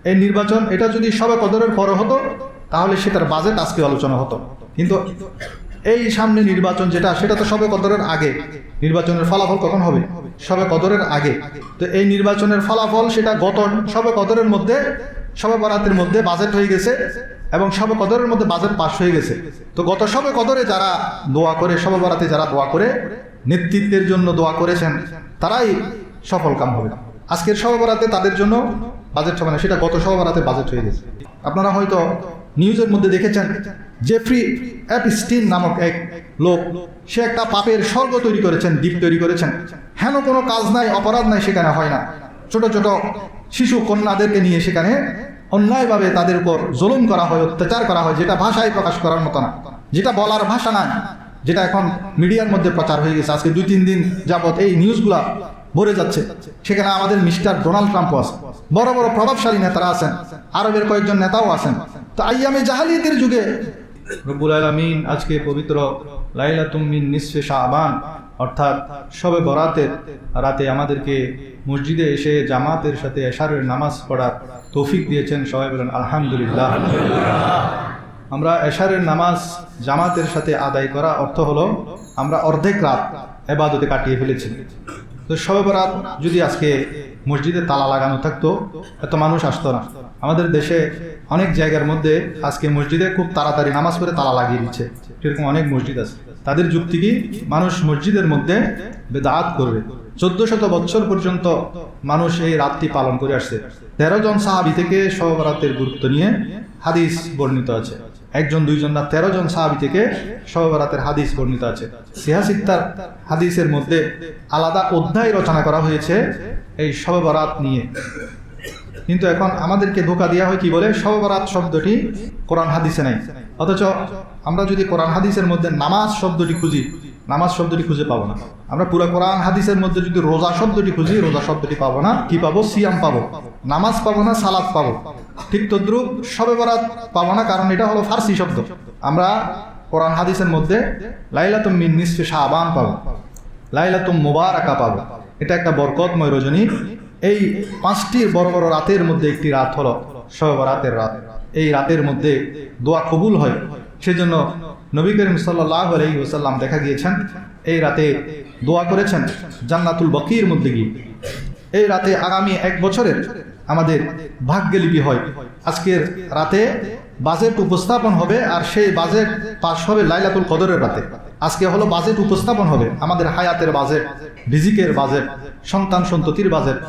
এই নির্বাচন এটা যদি শবে কদরের পরে হতো তাহলে সেটার বাজেট আজকে আলোচনা হতো, কিন্তু এই সামনে নির্বাচন যেটা সেটা তো শবে কদরের আগে। নির্বাচনের ফলাফল কখন হবে? শবে কদরের আগে। তো এই নির্বাচনের ফলাফল সেটা গত শবে কদরের মধ্যে, শবে বরাতের মধ্যে বাজেট হয়ে গেছে এবং শবে কদরের মধ্যে বাজেট পাস হয়ে গেছে। তো গত শবে কদরে যারা দোয়া করে, শবে বরাতে যারা দোয়া করে, নেতৃত্বের জন্য দোয়া করেছেন, তারাই সফল কাম হবে। আজকের শবে বরাতে তাদের জন্য বাজেট হবে না, সেটা গত শবে বরাতে বাজেট হয়ে গেছে। আপনারা হয়তো নিউজের মধ্যে দেখেছেন, জেফ্রি অ্যাপস্টিন নামক এক লোক, সে একটা পাপের স্বর্গ তৈরি করেছেন, দ্বীপ তৈরি করেছেন। হেন কোনো কাজ নাই, অপরাধ নাই সেখানে হয় না। ছোট ছোট শিশু কন্যাদেরকে নিয়ে সেখানে অন্যায়ভাবে তাদের উপর জুলুম করা হয়, অত্যাচার করা হয়, যেটা ভাষায় প্রকাশ করার মতো না, যেটা বলার ভাষা না, যেটা এখন মিডিয়ার মধ্যে প্রচার হয়ে গেছে। আজকে 2-3 দিন যাবৎ এই নিউজগুলা ভরে যাচ্ছে। সেখানে আমাদের মিস্টার ডোনাল্ড ট্রাম্পও আছে, বড় বড় প্রভাবশালী নেতারা আছেন, আরবের কয়েকজন নেতাও আছেন। তো আইয়ামে জাহালিয়াতের যুগে রব্বুল আলামিন আজকে পবিত্র লাইলাতুম মিন নিসফে শাবান অর্থাৎ শবে বরাতের রাতে আমাদেরকে মসজিদে এসে জামাতের সাথে এশারের নামাজ পড়ার তৌফিক দিয়েছেন। সবাই বলেন আলহামদুলিল্লাহ। আমরা এশারের নামাজ জামাতের সাথে আদায় করা অর্থ হলো আমরা অর্ধেক রাত ইবাদতে কাটিয়ে ফেলেছি। তো শবে বরাত যদি আজকে মসজিদে তালা লাগানো থাকতো এত মানুষ আসতো না। আমাদের দেশে অনেক জায়গার মধ্যে আজকে মসজিদে খুব তাড়াতাড়ি নামাজ পড়ে তালা লাগিয়ে দিচ্ছে, সেরকম অনেক মসজিদ আছে। তাদের যুক্তি কি? মানুষ মসজিদের মধ্যে বেদাত করবে। 1400 বছর পর্যন্ত মানুষ এই রাতটি পালন করে আসছে। 13 জন সাহাবী থেকে শবে বরাতের গুরুত্ব নিয়ে হাদিস বর্ণিত আছে। 1-2 না, 13 জন সাহাবী থেকে শবে বরাতের হাদিস বর্ণিত আছে। সিহাসিত্তার হাদিসের মধ্যে আলাদা অধ্যায় রচনা করা হয়েছে এই শবে বরাত নিয়ে। কিন্তু এখন আমাদেরকে ধোঁকা দেওয়া হয়, কি বলে শবে বরাত শব্দটি কোরআন হাদিসে নাই। অথচ আমরা যদি কোরআন হাদিসের মধ্যে নামাজ শব্দটি খুঁজি, নামাজ শব্দটি খুঁজে পাবো না। আমরা পুরো কোরআন হাদিসের মধ্যে যদি রোজা শব্দটি খুঁজি, রোজা শব্দটি পাবো না। কি পাবো? সিয়াম পাবো, নামাজ পাবো না, সালাত পাবো। ঠিক তদ্রুপ শবে বরাত পাবো না, কারণ এটা হলো ফার্সি শব্দ। আমরা কোরআন হাদিসের মধ্যে লাইলাতুম মিন নিসফি শাবান পাবো, লাইলাতুম মুবারাকা পাবো। এটা একটা বরকতময় রজনী। এই 5টি বড় বড় রাতের মধ্যে একটি রাত হলো শবে বরাতের রাত। এই রাতের মধ্যে দোয়া কবুল হয়। সেজন্য নবী করিম সাল্লাল্লাহু আলাইহি ওয়াসাল্লাম দেখা গিয়েছেন এই রাতে দোয়া করেছেন জান্নাতুল বকির মধ্যে গিয়ে। এই রাতে আগামী 1 বছরের আমাদের ভাগ্যলিপি হয়। আজকের রাতে বাজেট উপস্থাপন হবে, আর সেই বাজেট পাশ হবে লাইলাতুল কদরের রাতে। আজকে হলো বাজেট উপস্থাপন হবে, আমাদের হায়াতের বাজেট, রিজিকের বাজেট, সন্তান সন্ততির বাজেট।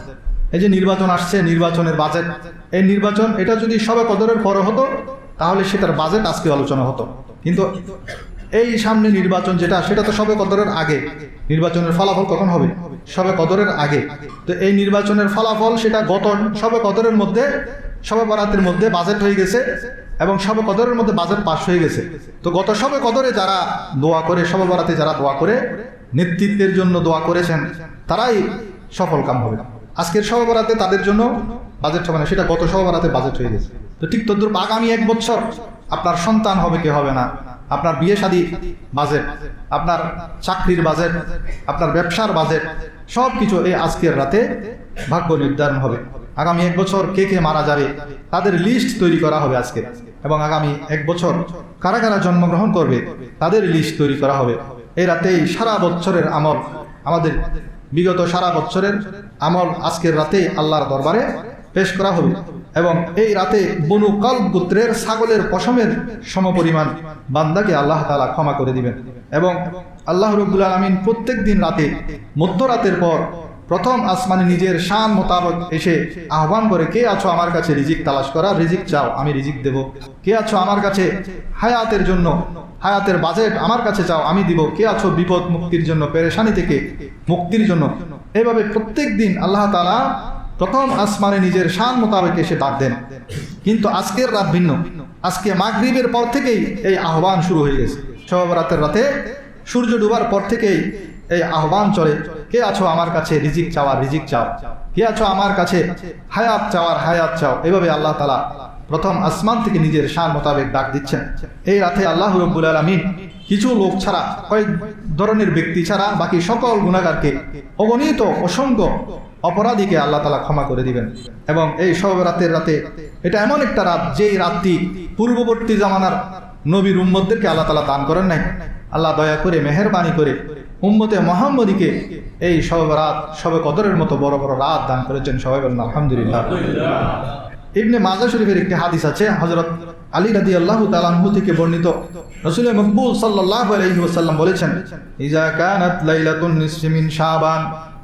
এই যে নির্বাচন আসছে, নির্বাচনের বাজেট। এই নির্বাচন এটা যদি শবে কদরের পরে হতো তাহলে সেটার বাজেট আজকে আলোচনা হতো, কিন্তু এই সামনে নির্বাচন যেটা সেটা তো শবে কদরের আগে। নির্বাচনের ফলাফল কখন হবে? শবে কদরের আগে। তো এই নির্বাচনের ফলাফল সেটা গত শবে কদরের মধ্যে, শবে বরাতের মধ্যে বাজেট হয়ে গেছে এবং শবে কদরের মধ্যে বাজেট পাস হয়ে গেছে। তো গত শবে কদরে যারা দোয়া করে, শবে বরাতে যারা দোয়া করে, নেতৃত্বের জন্য দোয়া করেছেন, তারাই সফল কাম হবে। আজকের শবে বরাতে তাদের জন্য বাজেট হবে না, সেটা গত শবে বরাতে বাজেট হয়ে গেছে। তো ঠিক তদ্রুপ আগামী 1 বছর আপনার সন্তান হবে কি হবে না, আপনার বিয়ে শাদী বাজেট, আপনার চাকরির বাজেট, আপনার ব্যবসার বাজেট, সব কিছু এই আজকের রাতে ভাগ্য নির্ধারণ হবে। আগামী 1 বছর কে কে মারা যাবে তাদের লিস্ট তৈরি করা হবে আজকে, এবং আগামী 1 বছর কারা কারা জন্মগ্রহণ করবে তাদের লিস্ট তৈরি করা হবে। এই রাতেই সারা বছরের আমল, আমাদের বিগত সারা বছরের আমল আজকের রাতে আল্লাহর দরবারে পেশ করা হবে। এবং এই রাতে বনু কালব গোত্রের ছাগলের পশমের সমপরিমাণ বান্দাকে আল্লাহ তাআলা ক্ষমা করে দিবেন। এবং আল্লাহ রাব্বুল আলামিন প্রত্যেক দিন রাতে মধ্যরাতের পর প্রথম আসমানে নিজের শান মোতাবেক এসে আহ্বান করে, কে আছো আমার কাছে রিজিক তালাশ করা, রিজিক চাও আমি রিজিক দেব। কে আছো আমার কাছে হায়াতের জন্য, হায়াতের বাজেট আমার কাছে চাও আমি দিব। কে আছো বিপদ মুক্তির জন্য, পেরেশানি থেকে মুক্তির জন্য। এইভাবে প্রত্যেক দিন আল্লাহ তাআলা প্রথম আসমানে নিজের শান মোতাবেক এসে ডাক দেন। কিন্তু আজকের রাত ভিন্ন। আজকে মাগরিবের পর থেকেই এই আহ্বান শুরু হয়ে গেছে। শবে বরাতের রাতে সূর্য ডুবার পর থেকেই এই আহ্বান চলে, কে আছো আমার কাছে রিজিক চাওয়ার রিজিক চাও, কে আছো আমার কাছে হায়াত চাওয়ার হায়াত চাও। এভাবে আল্লাহ তাআলা প্রথম আসমান থেকে নিজের শান মোতাবেক ডাক দিচ্ছেন। এই রাতে আল্লাহ রাব্বুল আলামিন কিছু লোক ছাড়া, কয়েক ধরনের ব্যক্তি ছাড়া বাকি সকল গুনাহগারকে, অগণিত অসংখ্য অপরাধীকে আল্লাহ তাআলা ক্ষমা করে দিবেন। এবং এই শবে বরাতের রাতে এটা এমন একটা রাত, যেই রাতটি পূর্ববর্তী জামানার নবীর উম্মতদেরকে আল্লাহ তাআলা দান করেন নাই। আল্লাহ দয়া করে মেহেরবানি করে উম্মতে মুহাম্মদীকে এই শবে বরাত, শবে কদরের মতো বড় বড় রাত দান করেছেন। সবাই বলেন আলহামদুলিল্লাহ। ইবনে মাজাহ শরীফের একটি হাদিস আছে, হযরত আলী রাদিয়াল্লাহু তাআলা আনহু থেকে বর্ণিত। রাসূল মকবুল সাল্লাল্লাহু আলাইহি ওয়াসাল্লাম বলেছেন, ইজা কানাত লাইলাতুন নিসফি মিন শাবান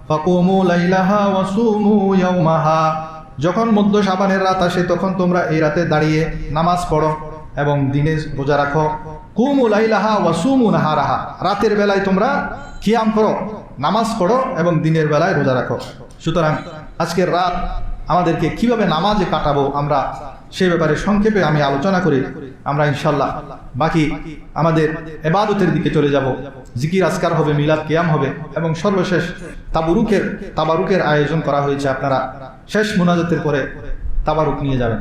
ফাকুমু লাইলাহা ওয়া সুমু ইয়াওমাহা। যখন মধ্য শাবানের রাত আসে তখন তোমরা এই রাতে দাঁড়িয়ে নামাজ পড়ো এবং দিনে রোজা রাখো। কুমু লাইলাহা ওয়া সুমু নাহারাহা, রাতের বেলায় তোমরা কিয়াম করো, নামাজ পড়ো এবং দিনের বেলায় রোজা রাখো। সুতরাং আজকের রাত আমাদেরকে কিভাবে নামাজে কাটাবো আমরা সে ব্যাপারে সংক্ষেপে আমি আলোচনা করি। আমরা ইনশাল্লাহ বাকি আমাদের ইবাদতের দিকে চলে যাব। জিকির আজকার হবে, মিলাদ কিয়াম হবে এবং সর্বশেষ তাবারুকের আয়োজন করা হয়েছে। আপনারা শেষ মুনাজাতের পরে তাবারুক নিয়ে যাবেন।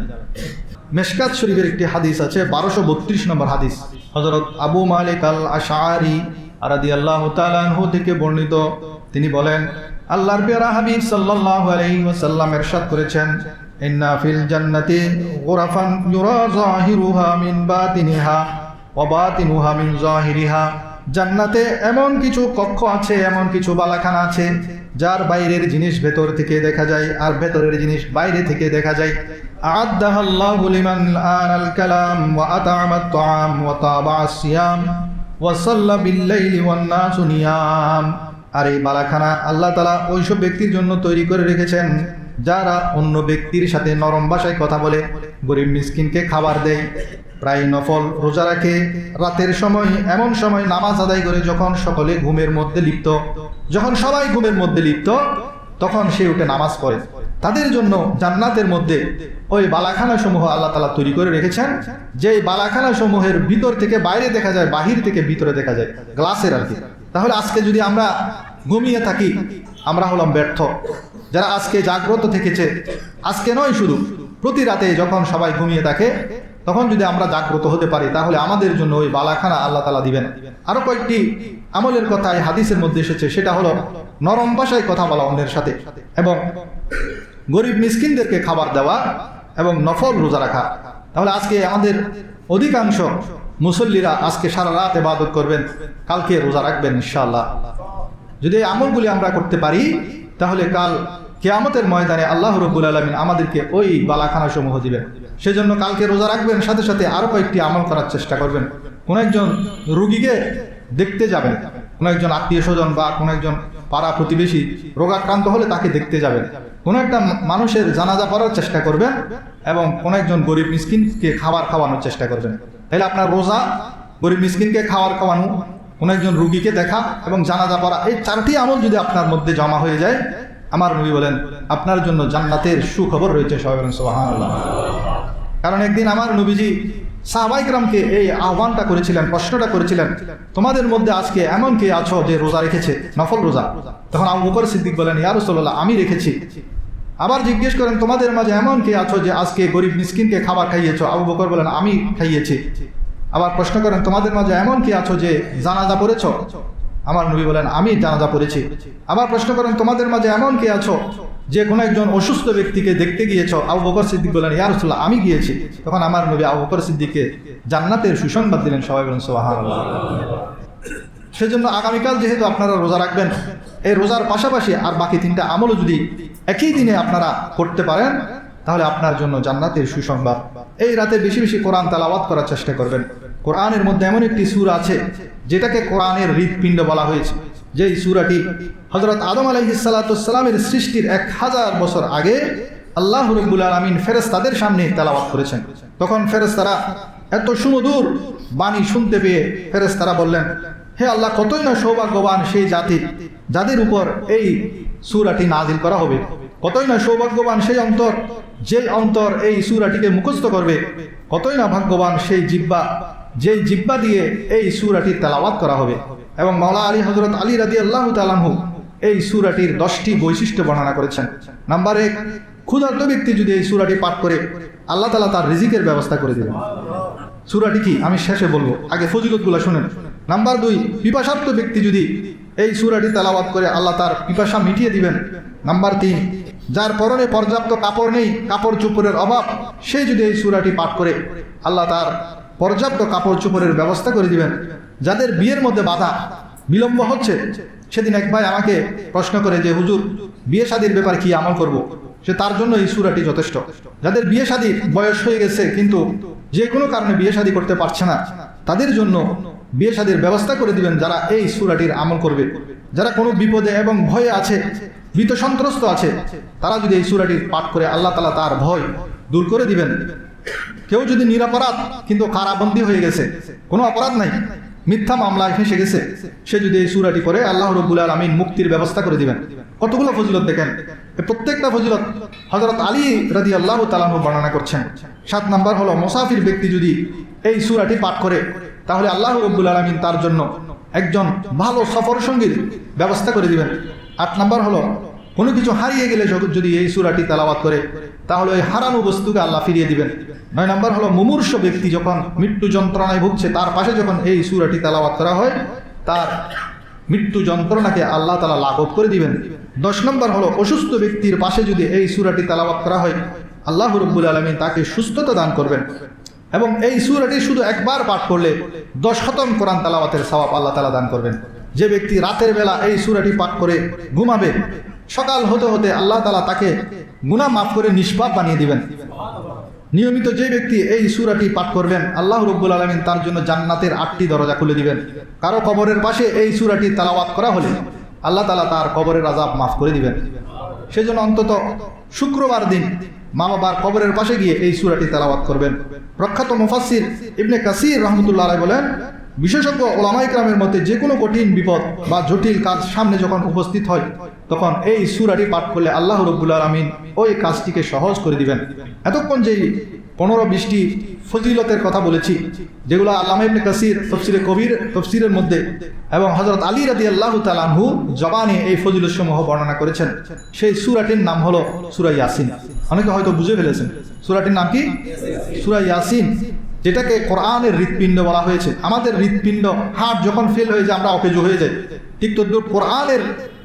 মেশকাত শরীফের একটি হাদিস আছে, 1232 নম্বর হাদিস। হযরত আবু মালিক আল আশআরি রাদিয়াল্লাহু তাআলা আনহু থেকে বর্ণিত। তিনি বলেন, আল্লাহর প্রিয় হাবিব সাল্লাল্লাহু আলাইহি ওয়াসাল্লাম ইরশাদ করেছেন, ইন্না ফিল জান্নাতি গুরাফান ইউরা যাহিরুহা মিন বাতিনিহা ওয়া বাতিনুহা মিন যাহিরিহা। জান্নাতে এমন কিছু কক্ষ আছে, এমন কিছু বালাখানা আছে যার বাইরের জিনিস ভেতর থেকে দেখা যায় আর ভেতরের জিনিস বাইরে থেকে দেখা যায়। আ'আদ্দাহাল্লাহু লিমান আনাল কালাম ওয়া আত'আমাত তা'আম ওয়া তাবা'আস সিয়াম ওয়া সাল্লা বিল লাইলি ওয়ান নাসু নিয়াম। আর এই বালাখানা আল্লাহ তাআলা ওইসব ব্যক্তির জন্য তৈরি করে রেখেছেন যারা অন্য ব্যক্তির সাথে নরম ভাষায় কথা বলে, গরিব মিসকিনকে খাবার দেয়, প্রায় নফল রোজা রাখে, রাতের সময় এমন সময় নামাজ আদায় করে যখন সকলে ঘুমের মধ্যে লিপ্ত, যখন সবাই ঘুমের মধ্যে লিপ্ত তখন সে উঠে নামাজ পড়ে। তাদের জন্য জান্নাতের মধ্যে ওই বালাখানা সমূহ আল্লাহ তাআলা তৈরি করে রেখেছেন, যে বালাখানা সমূহের ভিতর থেকে বাইরে দেখা যায়, বাহির থেকে ভিতরে দেখা যায়, গ্লাসের আর কি। তাহলে আজকে যদি আমরা ঘুমিয়ে থাকি আমরা হলাম ব্যর্থ। যারা আজকে জাগ্রত থেকেছে, আজকে নয় শুধু প্রতি রাতে যখন সবাই ঘুমিয়ে থাকে তখন যদি আমরা জাগ্রত হতে পারি তাহলে আমাদের জন্য ওই বালাখানা আল্লাহ তাআলা দিবেন। আরো কয়েকটি আমলের কথা এই হাদিসের মধ্যে এসেছে, সেটা হলো নরম ভাষায় কথা বলা অন্যের সাথে, এবং গরিব মিসকিনদেরকে খাবার দেওয়া এবং নফল রোজা রাখা। তাহলে আজকে আমাদের অধিকাংশ মুসল্লিরা আজকে সারা রাত ইবাদত করবেন, কালকে রোজা রাখবেন ইনশাআল্লাহ। যদি এই আমলগুলি আমরা করতে পারি তাহলে কাল কিয়ামতের ময়দানে আল্লাহ রাব্বুল আলামিন আমাদেরকে ওই বালাখানা সমূহ দিবেন। সেজন্য কালকে রোজা রাখবেন, সাথে সাথে আরো কয়েকটি আমল করার চেষ্টা করবেন। কোন একজন রোগীকে দেখতে যাবেন, কোন একজন আত্মীয় স্বজন বা কোন একজন পাড়া প্রতিবেশী রোগাক্রান্ত হলে তাকে দেখতে যাবেন, কোন একটা মানুষের জানাজা পড়ার চেষ্টা করবেন এবং কোন একজন গরিব মিসকিনকে খাবার খাওয়ানোর চেষ্টা করবেন। তাহলে আপনার রোজা, গরিব মিসকিনকে খাবার খাওয়ানো, কোন একজন রোগীকে দেখা এবং জানাজা পড়া, এই চারটি আমল যদি আপনার মধ্যে জমা হয়ে যায়, আমার নবী বলেন আপনার জন্য জান্নাতের সুখবর রয়েছে। সবাই বলেন সুবহানাল্লাহ। কারণ একদিন আমার নবীজি সাহাবায়ে কেরামকে এই আহ্বানটা করেছিলেন, প্রশ্নটা করেছিলেন, তোমাদের মধ্যে আজকে এমন কে আছো যে রোজা রেখেছে, নফল রোজা? তখন আবু বকর সিদ্দিক বলেন, ইয়া রাসূলুল্লাহ, আমি রেখেছি। আবার জিজ্ঞেস করেন, তোমাদের মাঝে এমন কে আছো যে আজকে গরিব মিসকিনকে খাবার খাইয়েছো? আবু বকর বলেন, আমি খাইয়েছি। আবার প্রশ্ন করেন, তোমাদের মাঝে এমন কি আছো যে জানাজা পড়েছো? আমার নবী বলেন, আমি জানাজা পড়েছি। আবার প্রশ্ন করেন, তোমাদের মাঝে এমন কি আছো যে কোনো একজন অসুস্থ ব্যক্তিকে দেখতে গিয়েছো? আবু বকর সিদ্দিক বলেন, ইয়া রাসূলুল্লাহ, আমি গিয়েছি। তখন আমার নবী আবু বকর সিদ্দিককে জান্নাতের সুসংবাদ দিলেন। সবাই বলেন সুবহানাল্লাহ। সেজন্য আগামীকাল যেহেতু আপনারা রোজা রাখবেন, এই রোজার পাশাপাশি আর বাকি তিনটা আমলও যদি একই দিনে আপনারা করতে পারেন তাহলে আপনার জন্য জান্নাতের সুসংবাদ। এই রাতে বেশি বেশি কোরআন তেলাওয়াত করার চেষ্টা করবেন। কোরআনের মধ্যে এমন একটি সূরা আছে যেটাকে কোরআনের হৃৎপিণ্ড বলা হয়েছে, যেই সূরাটি হযরত আদম আলাইহিস সালাতু ওয়াস সালামের সৃষ্টির 1000 বছর আগে আল্লাহ রাব্বুল আলামিন ফেরেশতাদের সামনে তেলাওয়াত করেছেন। তখন ফেরেশতারা এত সুমধুর বাণী শুনতে পেয়ে ফেরেশতারা বললেন, হে আল্লাহ, কতই না সৌভাগ্যবান সেই জাতি যাদের উপর এই সূরাটি নাজিল করা হবে, কতই না সৌভাগ্যবান সেই অন্তর যে অন্তর এই সূরাটিকে মুখস্থ করবে, কতই না ভাগ্যবান সেই জিহ্বা যেই জিহ্বা দিয়ে এই সূরাটি তেলাওয়াত করা হবে। এবং মাওলা আলী হযরত আলী রাদিয়াল্লাহু তাআলা আনহু এই সূরাটির 10টি বৈশিষ্ট্য বর্ণনা করেছেন। নাম্বার 1, ক্ষুধার্ত ব্যক্তি যদি এই সূরাটি পাঠ করে আল্লাহ তাআলা তার রিজিকের ব্যবস্থা করে দিবেন। সূরাটি কি আমি শেষে বলবো, আগে ফজিলতগুলো শুনেন। নাম্বার 2, পিপাসার্ত ব্যক্তি যদি এই সূরাটি তেলাওয়াত করে আল্লাহ তার পিপাসা মিটিয়ে দিবেন। নাম্বার 3, যার পরনে পর্যাপ্ত কাপড় নেই, কাপড় চোপড়ের অভাব, সে যদি এই সূরাটি পাঠ করে আল্লাহ তার পর্যাপ্ত কাপড় চোপড়ের ব্যবস্থা করে দিবেন। যাদের বিয়ের মধ্যে বাধা বিলম্ব হচ্ছে, সেদিন এক ভাই আমাকে প্রশ্ন করে যে হুজুর, বিয়ে শাদীর ব্যাপারে কি আমল করব? সে তার জন্য এই সূরাটি যথেষ্ট। যাদের বিয়ে শাদীর বয়স হয়ে গেছে কিন্তু যে কোনো কারণে বিয়ে শাদী করতে পারছে না, তাদের জন্য বিয়ে শাদীর ব্যবস্থা করে দিবেন যারা এই সূরাটির আমল করবে। যারা কোনো বিপদে এবং ভয়ে আছে, ভীত সন্ত্রস্ত আছে, তারা যদি এই সূরাটি পাঠ করে আল্লাহ তাআলা তার ভয় দূর করে দিবেন। কেউ যদি নিরপরাধ কিন্তু কারাবন্দী হয়ে গেছে, কোনো অপরাধ নাই, মিথ্যা মামলায় ফেঁসে গেছে, সে যদি এই সূরাটি পড়ে আল্লাহ রাব্বুল আলামিন মুক্তির ব্যবস্থা করে দিবেন। কতগুলো ফজিলত দেখেন, এই প্রত্যেকটা ফজিলত হযরত আলী রাদিয়াল্লাহু তাআলা আনহু বর্ণনা করছেন। 7 নাম্বার হলো, মুসাফির ব্যক্তি যদি এই সূরাটি পাঠ করে তাহলে আল্লাহ রাব্বুল আলামিন তার জন্য একজন ভালো সফর সঙ্গীর ব্যবস্থা করে দিবেন। 8 নাম্বার হলো, কোনো কিছু হারিয়ে গেলে যদি এই সূরাটি তেলাওয়াত করে তাহলে ওই হারানো বস্তুকে আল্লাহ ফিরিয়ে দিবেন। 9 নাম্বার হলো, মুমূর্ষ ব্যক্তি যখন মৃত্যু যন্ত্রণায় ভুগছে, তার পাশে যখন এই সূরাটি তেলাওয়াত করা হয় তার মৃত্যু যন্ত্রণাকে আল্লাহ তাআলা লাঘব করে দিবেন। 10 নম্বর হলো, অসুস্থ ব্যক্তির পাশে যদি এই সূরাটি তেলাওয়াত করা হয় আল্লাহ রাব্বুল আলামিন তাকে সুস্থতা দান করবেন। এবং এই সূরাটি শুধু একবার পাঠ করলে 10 খতম কোরআন তেলাওয়াতের সওয়াব আল্লাহ তাআলা দান করবেন। যে ব্যক্তি রাতের বেলা এই সূরাটি পাঠ করে ঘুমাবে, সকাল হতে হতে আল্লাহ তাআলা তাকে গুনাহ মাফ করে নিষ্পাপ বানিয়ে দিবেন। নিয়মিত যে ব্যক্তি এই সূরাটি পাঠ করবেন আল্লাহ রাব্বুল আলামিন তার জন্য জান্নাতের 8টি দরজা খুলে দিবেন। কারো কবরের পাশে এই সূরাটি তেলাওয়াত করা হলে আল্লাহ তাআলা তার কবরের আযাব মাফ করে দিবেন। সেজন্য অন্তত শুক্রবার দিন মা বাবার কবরের পাশে গিয়ে এই সূরাটি তেলাওয়াত করবেন। প্রখ্যাত মুফাসসির ইবনে কাসির রাহমাতুল্লাহ আলাইহি বলেন, বিশেষজ্ঞ ওলামায়ে কেরামের মতে যে কোনো কঠিন বিপদ বা জটিল কাজ সামনে যখন উপস্থিত হয় তখন এই সূরাটি পাঠ করলে আল্লাহ রাব্বুল আলামিন ওই কাজটিকে সহজ করে দিবেন। এতক্ষণ যেই 15-20টি ফজিলতের কথা বলেছি, যেগুলো আল্লামা ইবনে কাসির তাফসীরে কবির তাফসীরের মধ্যে এবং হযরত আলী রাদিয়াল্লাহু তাআলা আনহু জবানে এই ফজিলতসমূহ বর্ণনা করেছেন, সেই সূরাটির নাম হলো সূরা ইয়াসিন। অনেকে হয়তো বুঝে ফেলেছেন সূরাটির নাম কি? সূরা ইয়াসিন, যেটাকে কোরআনের হৃৎপিণ্ড বলা হয়েছে। আমাদের হৃৎপিণ্ড, হার্ট যখন ফেল হয়ে যায় আমরা অকেজো হয়ে যাই, ঠিক তদ্রুপ কোরআনের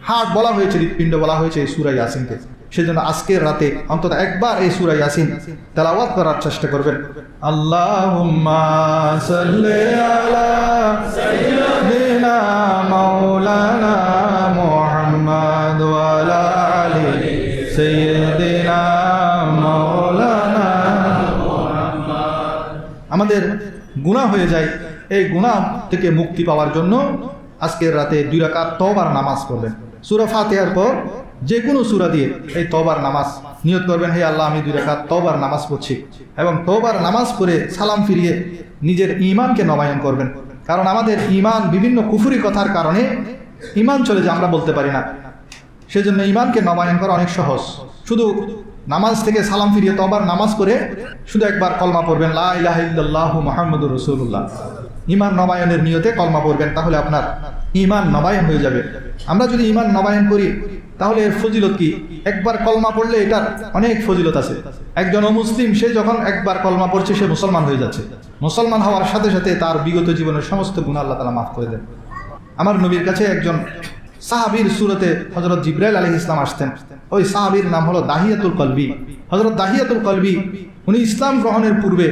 হার্ট বলা হয়েছে, হৃৎপিণ্ড বলা হয়েছে এই সূরা ইয়াসিনকে। সেজন্য আজকের রাতে অন্তত একবার এই সূরা ইয়াসিন তেলাওয়াত করার চেষ্টা করবেন। আল্লাহুম্মা সাল্লি আলা সাইয়্যিদিনা মাওলানা মুহাম্মাদ ওয়া আলা আলি সাইয়্যিদিনা মাওলানা মুহাম্মাদ। আমাদের গুনাহ হয়ে যায়, এই গুনাহ থেকে মুক্তি পাওয়ার জন্য আজকের রাতে 2 রাকাত তওবার নামাজ পড়বেন। সূরা ফাতিহার পর যে কোনো সূরা দিয়ে এই তওবার নামাজ নিয়ত করবেন, হে আল্লাহ আমি 2 রাকাত তওবার নামাজ পড়ছি, এবং তওবার নামাজ পড়ে সালাম ফিরিয়ে নিজের ঈমানকে নবায়ন করবেন। কারণ আমাদের ঈমান বিভিন্ন কুফরি কথার কারণে ঈমান চলে যায়, আমরা বলতে পারি না। সেজন্য ঈমানকে নবায়ন করা অনেক সহজ। শুধু নামাজ থেকে সালাম ফিরিয়ে তওবার নামাজ করে শুধু একবার কলমা পড়বেন, লা ইলাহা ইল্লাল্লাহু মুহাম্মাদুর রাসূলুল্লাহ। ঈমান নবায়নের নিয়তে কলমা পড়বেন, তাহলে আপনার ঈমান নবায়ন হয়ে যাবে। আমরা যদি ঈমান নবায়ন করি তাহলে এর ফজিলত কি? একবার কলমা পড়লে এটার অনেক ফজিলত আছে। একজন অমুসলিম সে যখন একবার কলমা পড়ছে সে মুসলমান হয়ে যাচ্ছে। মুসলমান হওয়ার সাথে সাথে তার বিগত জীবনের সমস্ত গুনাহ আল্লাহ তাআলা মাফ করে দেন। আমার নবীর কাছে একজন সাহাবীর সুরতে হযরত জিবরাইল আলাইহিস সালাম আসতেন। ওই সাহাবীর নাম হলো দাহিয়াতুল কলবি। হযরত দাহিয়াতুল কলবি উনি ইসলাম গ্রহণের পূর্বে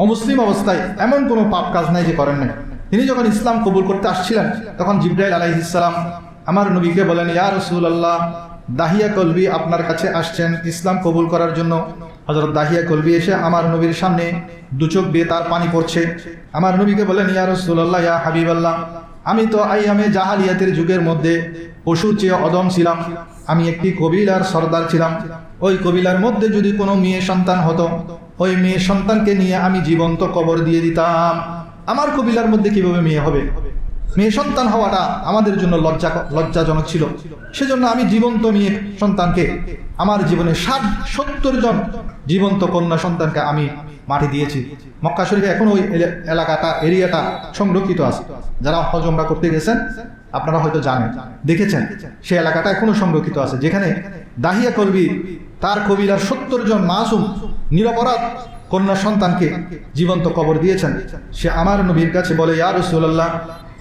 অমুসলিম অবস্থায় এমন কোনো পাপ কাজ নাই যে করেন নাই। তিনি যখন ইসলাম কবুল করতে আসছিলেন তখন জিবরাইল আলাইহিস সালাম আমার নবীকে বলেন, ইয়া রাসূলুল্লাহ, দাহিয়া কলবি আপনার কাছে আসছেন ইসলাম কবুল করার জন্য। হযরত দাহিয়া কলবি এসে আমার নবীর সামনে 2 চোখ দিয়ে তার পানি পড়ছে। আমার নবীকে বলেন, ইয়া রাসূলুল্লাহ, ইয়া হাবিবাল্লাহ, আমি তো আইয়ামে জাহালিয়াতের যুগের মধ্যে পশুর চেয়ে অদম ছিলাম। আমি একটি কবিলার সর্দার ছিলাম। ওই কবিলার মধ্যে যদি কোনো মেয়ে সন্তান হতো, ওই মেয়ে সন্তানকে নিয়ে আমি জীবন্ত কবর দিয়ে দিতাম। আমার কবিলার মধ্যে কিভাবে মেয়ে হবে? মেয়ে সন্তান হওয়াটা আমাদের জন্য লজ্জাজনক ছিল। সেজন্য আমি জীবন্ত মেয়ে সন্তানকে, আমার জীবনে 60-70 জন জীবন্ত কন্যা সন্তানকে আমি মাটি দিয়েছি। মক্কা শরীফে এখন ওই এরিয়াটা সংরক্ষিত আছে। যারা হজ উমরা করতে গেছেন আপনারা হয়তো জানেন, দেখেছেন, সেই এলাকাটা এখনো সংরক্ষিত আছে, যেখানে দাহিয়া কলবি তার কবিলার 70 জন মাসুম নিরপরাধ কন্যা সন্তানকে জীবন্ত কবর দিয়েছেন। সে আমার নবীর কাছে বলে, ইয়া রাসূলুল্লাহ,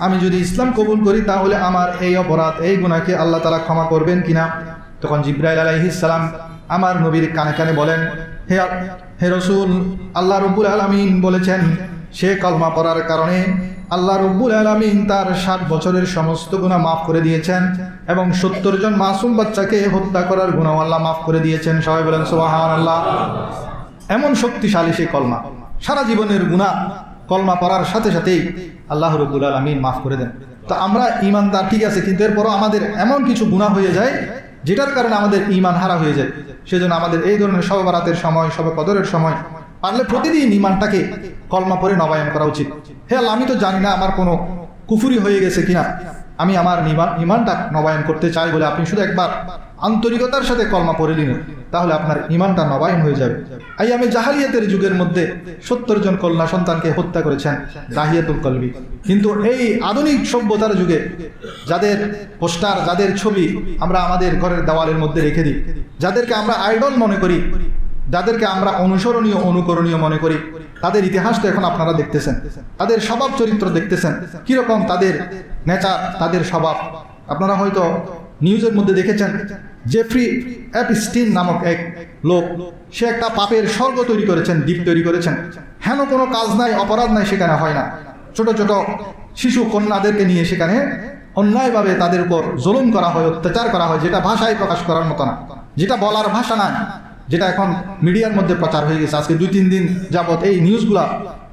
আমি যদি ইসলাম কবুল করি তাহলে আমার এই অপরাধ এই গুনাহকে আল্লাহ তাআলা ক্ষমা করবেন কিনা। তখন জিবরাইল আলাইহিস সালাম আমার নবীর কানে কানে বলেন, হে রাসূল, আল্লাহ রাব্বুল আলামিন বলেছেন সে কলমা পড়ার কারণে আল্লাহ রাব্বুল আলামিন তার 60 বছরের সমস্ত গুনাহ মাফ করে দিয়েছেন এবং 70 জন মাসুম বাচ্চাকে হত্যা করার গুনাহ আল্লাহ মাফ করে দিয়েছেন। সবাই বলেন সুবহানাল্লাহ। এমন শক্তিশালী সেই কলমা, সারা জীবনের গুনাহ কলমা পড়ার সাথে সাথেই আল্লাহ রাব্বুল আলামিন মাফ করে দেন। তো আমরা ঈমানদার ঠিক আছে, কিন্তু এরপরও আমাদের এমন কিছু গুনাহ হয়ে যায় যেটার কারণে আমাদের ঈমান হারা হয়ে যায়। সেজন্য আমাদের এই ধরনের শবে বরাতের সময়, শবে কদরের সময় পারলে প্রতিদিন ঈমানটাকে কলমা পড়ে নবায়ন করা উচিত। হে আল্লাহ, আমি তো জানি না আমার কোনো কুফরি হয়ে গেছে কিনা, আমি আমার ঈমানটা নবায়ন করতে চাই বলে আপনি শুধু একবার আন্তরিকতার সাথে কলমা পড়ে নিন, তাহলে আপনার ঈমানটা নবায়ন হয়ে যাবে। আইয়ামে জাহালিয়াতের যুগের মধ্যে 70 জন কন্যা সন্তানকে হত্যা করেছেন দাহিয়াতুল কলবি। কিন্তু এই আধুনিক সভ্যতার যুগে যাদের পোস্টার, যাদের ছবি আমরা আমাদের ঘরের দেওয়ালের মধ্যে রেখে দিই, যাদেরকে আমরা আইডল মনে করি, যাদেরকে আমরা অনুসরণীয় অনুকরণীয় মনে করি, তাদের ইতিহাসটা এখন আপনারা দেখতেছেন, তাদের স্বভাব চরিত্র দেখতেছেন কিরকম, তাদের নেচার, তাদের স্বভাব। আপনারা হয়তো নিউজের মধ্যে দেখেছেন জেফ্রি অ্যাপস্টিন নামক এক লোক, সে একটা পাপের স্বর্গ তৈরি করেছেন, দ্বীপ তৈরি করেছেন। হেন কোনো কাজ নাই, অপরাধ নাই সেখানে হয় না। ছোট ছোট শিশু কন্যাদেরকে নিয়ে সেখানে অন্যায়ভাবে তাদের উপর জুলুম করা হয়, অত্যাচার করা হয়, যেটা ভাষায় প্রকাশ করার মতো না, যেটা বলার ভাষা না, যেটা এখন মিডিয়ার মধ্যে প্রচার হয়ে গেছে। আজকে 2-3 দিন যাবৎ এই নিউজগুলা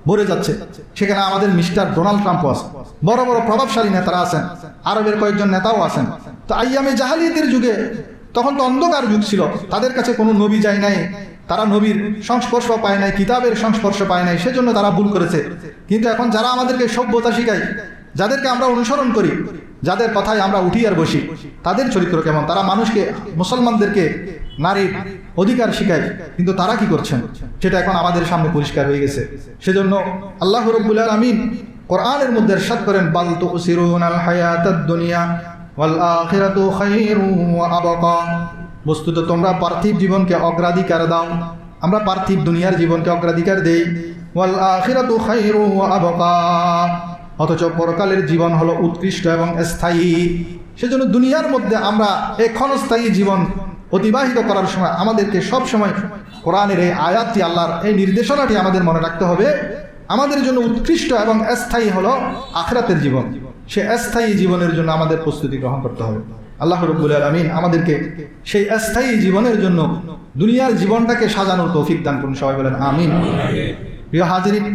ভরে যাচ্ছে। সেখানে আমাদের মিস্টার ডোনাল্ড ট্রাম্পও আছে, বড় বড় প্রভাবশালী নেতারা আছেন, আরবের কয়েকজন নেতাও আছেন। তো আইয়ামে জাহালিয়াতের যুগে, তখন তো অন্ধকার যুগ ছিল, তাদের কাছে কোনো নবী যায় নাই, তারা নবীর সংস্পর্শ পায় নাই, কিতাবের সংস্পর্শ পায় নাই, সেজন্য তারা ভুল করেছে। কিন্তু এখন যারা আমাদেরকে সভ্যতা শিখায়, যাদেরকে আমরা অনুসরণ করি, যাদের কথায় আমরা উঠি আর বসি, তাদের চরিত্র কেমন, তারা মানুষকে, মুসলমানদেরকে নারীর অধিকার শিখায়, কিন্তু তারা কি করছেন সেটা এখন আমাদের সামনে পরিষ্কার হয়ে গেছে। সেজন্য আল্লাহ রাব্বুল আলামিন কোরআনের মধ্যে ইরশাদ করেন, বাল তুসিরুনাল হায়াতাদ দুনিয়া ওয়াল আখিরাতু খায়রুন ওয়া আবকা। বস্তুত তোমরা পার্থিব জীবনকে অগ্রাধিকার দাও, আমরা পার্থিব দুনিয়ার জীবনকে অগ্রাধিকার দেই। ওয়াল আখিরাতু খায়রুন ওয়া আবকা, অথচ পরকালের জীবন হলো উৎকৃষ্ট এবং স্থায়ী। সেজন্য দুনিয়ার মধ্যে আমরা এই ক্ষণস্থায়ী জীবন অতিবাহিত করার সময় আমাদেরকে সব সময় কোরআনের এই আয়াতটি, আল্লাহর এই নির্দেশনাটি আমাদের মনে রাখতে হবে। আমাদের জন্য উৎকৃষ্ট এবং স্থায়ী হলো আখিরাতের জীবন। সে স্থায়ী জীবনের জন্য আমাদের প্রস্তুতি গ্রহণ করতে হবে। আল্লাহ রাব্বুল আলামিন আমাদেরকে সেই স্থায়ী জীবনের জন্য দুনিয়ার জীবনটাকে সাজানোর তৌফিক দান করুন। সবাই বলেন আমিন। প্রিয় হাজিরিন,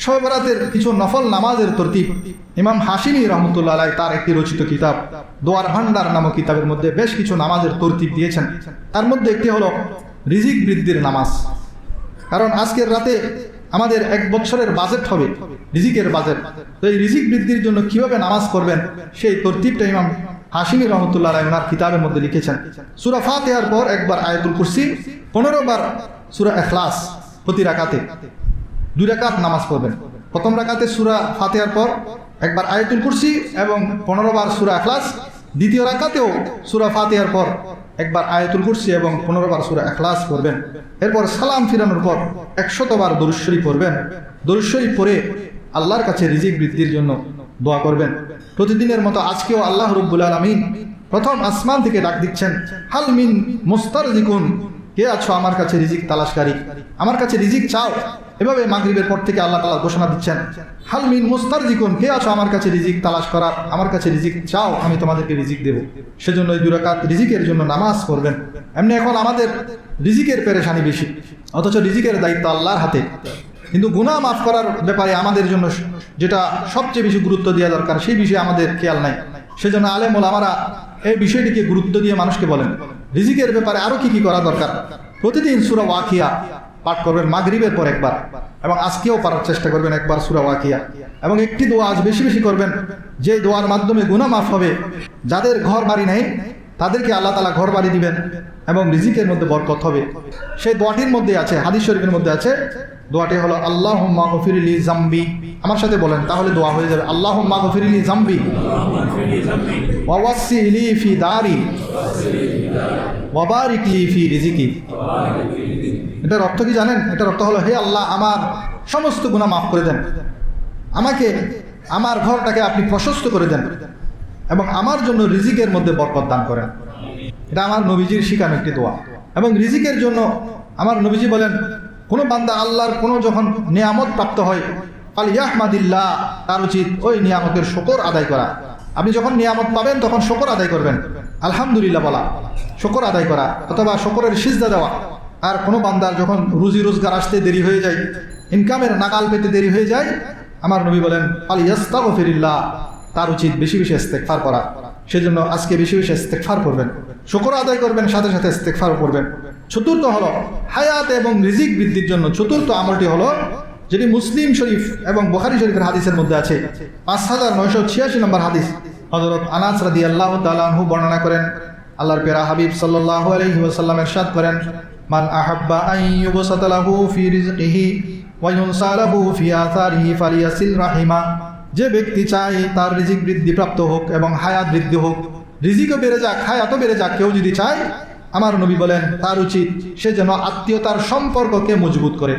শবে বরাতের কিছু নফল নামাজের তরতিব ইমাম হাশিমি রহমতুল্লাহ আলাইহি তার একটি রচিত কিতাব দোয়ার ভান্ডার নামক কিতাবের মধ্যে বেশ কিছু নামাজের তরতিব দিয়েছেন। তার মধ্যে একটি হলো রিজিক বৃদ্ধির নামাজ। কারণ আজকের রাতে আমাদের 1 বছরের বাজেট হবে, রিজিকের বাজেট। তো এই রিজিক বৃদ্ধির জন্য কিভাবে নামাজ পড়বেন সেই তরতিবটা ইমাম হাশিমি রহমতুল্লাহ আলাইহি ওনার কিতাবের মধ্যে লিখেছেন। সূরা ফাতিহার পর একবার আয়াতুল কুরসি, 15 বার সূরা ইখলাস প্রতি রাকাতে 2 রাকাত নামাজ পড়বেন। প্রথম রাকাতে সূরা ফাতিহার পর একবার আয়াতুল কুরসি এবং 15 বার সূরা ইখলাস, দ্বিতীয় রাকাতেও সূরা ফাতিহার পর একবার আয়াতুল কুরসি এবং 15 বার সূরা ইখলাস পড়বেন। এরপর সালাম ফিরানোর পর 100 বার দরুদ শরীফ পড়বেন। দরুদ শরীফ পড়ে আল্লাহর কাছে রিজিক বৃদ্ধির জন্য দোয়া করবেন। প্রতিদিনের মতো আজকেও আল্লাহ রাব্বুল আলামিন প্রথম আসমান থেকে ডাক দিচ্ছেন, হাল মিন মুস্তারজিকুন, কে আছো আমার কাছে রিজিক তালাশকারী, আমার কাছে রিজিক চাও। এভাবে মাগরিবের পর থেকে আল্লাহ তাআলা ঘোষণা দিচ্ছেন, হাল মিন মুস্তারজিকুন, কে আছো আমার কাছে রিজিক তালাশ করার, আমার কাছে রিজিক চাও, আমি তোমাদেরকে রিজিক দেব। সেজন্য এই 2 রাকাত রিজিকের জন্য নামাজ পড়বেন। এমনি এখন আমাদের রিজিকের পেরেশানি বেশি, অথচ রিজিকের দায়িত্ব আল্লাহর হাতে। কিন্তু গুনাহ মাফ করার ব্যাপারে আমাদের জন্য যেটা সবচেয়ে বেশি গুরুত্ব দেওয়া দরকার, সেই বিষয়ে আমাদের খেয়াল নাই। সেজন্য আলেম ওলামারা এই বিষয়টিকে গুরুত্ব দিয়ে মানুষকে বলেন রিজিকের ব্যাপারে আরো কি কি করা দরকার। প্রতিদিন সূরা ওয়াকিয়া পাঠ করবেন মাগরিবের পর একবার, এবং আজকেও পারার চেষ্টা করবেন একবার সূরা ওয়াকিয়া। এবং একটি দোয়া আজ বেশি বেশি করবেন, যে দোয়ার মাধ্যমে গুনাহ মাফ হবে। যাদের ঘর বাড়ি নেই তাদেরকে আল্লাহ তাআলা ঘর বাড়ি দিবেন এবং রিজিকের মধ্যে বরকত হবে। সেই দোয়াটির মধ্যে আছে, হাদিস শরীফের মধ্যে আছে, দোয়াটি হলো আল্লাহুম্মা গফিরলি জামবি। আমার সাথে বলেন, তাহলে দোয়া হয়ে যাবে, আল্লাহুম্মা গফিরলি জামবি ওয়া ওয়াসসিলি ফি দারি ওয়া বারিক লি ফি রিজিকি। এটার অর্থ কি জানেন? এটার অর্থ হলো, হে আল্লাহ, আমার সমস্ত গুনাহ মাফ করে দেন, আমাকে আমার ঘরটাকে আপনি প্রশস্ত করে দেন এবং আমার জন্য রিজিকের মধ্যে বরকত দান করেন। এটা আমার নবীজির শিখানো একটি দোয়া। এবং রিজিকের জন্য আমার নবীজি বলেন, কোনো বান্দা আল্লাহর কোনো যখন নিয়ামত প্রাপ্ত হয়, ফাল ইয়াহমাদিল্লাহ, তার উচিত ওই নিয়ামতের শুকর আদায় করা। আপনি যখন নিয়ামত পাবেন তখন শুকর আদায় করবেন, আলহামদুলিল্লাহ বলা, শুকর আদায় করা, অথবা শুকরের সিজদা দেওয়া। আর কোনো বান্দার যখন রুজি রোজগার আসতে দেরি হয়ে যায়, ইনকামের নাগাল পেতে দেরি হয়ে যায়, আমার নবী বলেন ফাল ইস্তাগফিরিল্লাহ, তার উচিত বেশি বেশি ইস্তেগফার করা। সেজন্য আজকে বেশি বেশি ইস্তেগফার করবেন, শুকর আদায় করবেন, সাথে সাথে ইস্তেগফার করবেন। চতুর্থ হলো হায়াত এবং রিজিক বৃদ্ধির জন্য চতুর্থ আমলটি হলো, যেটি মুসলিম শরীফ এবং বুখারী শরীফের হাদিসের মধ্যে আছে, 5986 নম্বর হাদিস। হযরত আনাস রাদিয়াল্লাহু তাআলা আনহু বর্ণনা করেন, আল্লাহর প্রিয় হাবিব সাল্লাল্লাহু আলাইহি ওয়াসাল্লাম ইরশাদ করেন, মান আহাব্বা আন ইউবসাতা লাহু ফি রিজকিহি ওয়া ইউনসা লাহু ফি আসারিহি ফালিয়াসিল রাহিমা। যে ব্যক্তি চায় তার রিজিক বৃদ্ধি প্রাপ্ত হোক এবং হায়াত বৃদ্ধি হোক, রিজিকও বেড়ে যাক, হায়াতও বেড়ে যাক, কেউ যদি চায়, আমার নবী বলেন তার উচিত সে যেন আত্মীয়তার সম্পর্ককে মজবুত করে।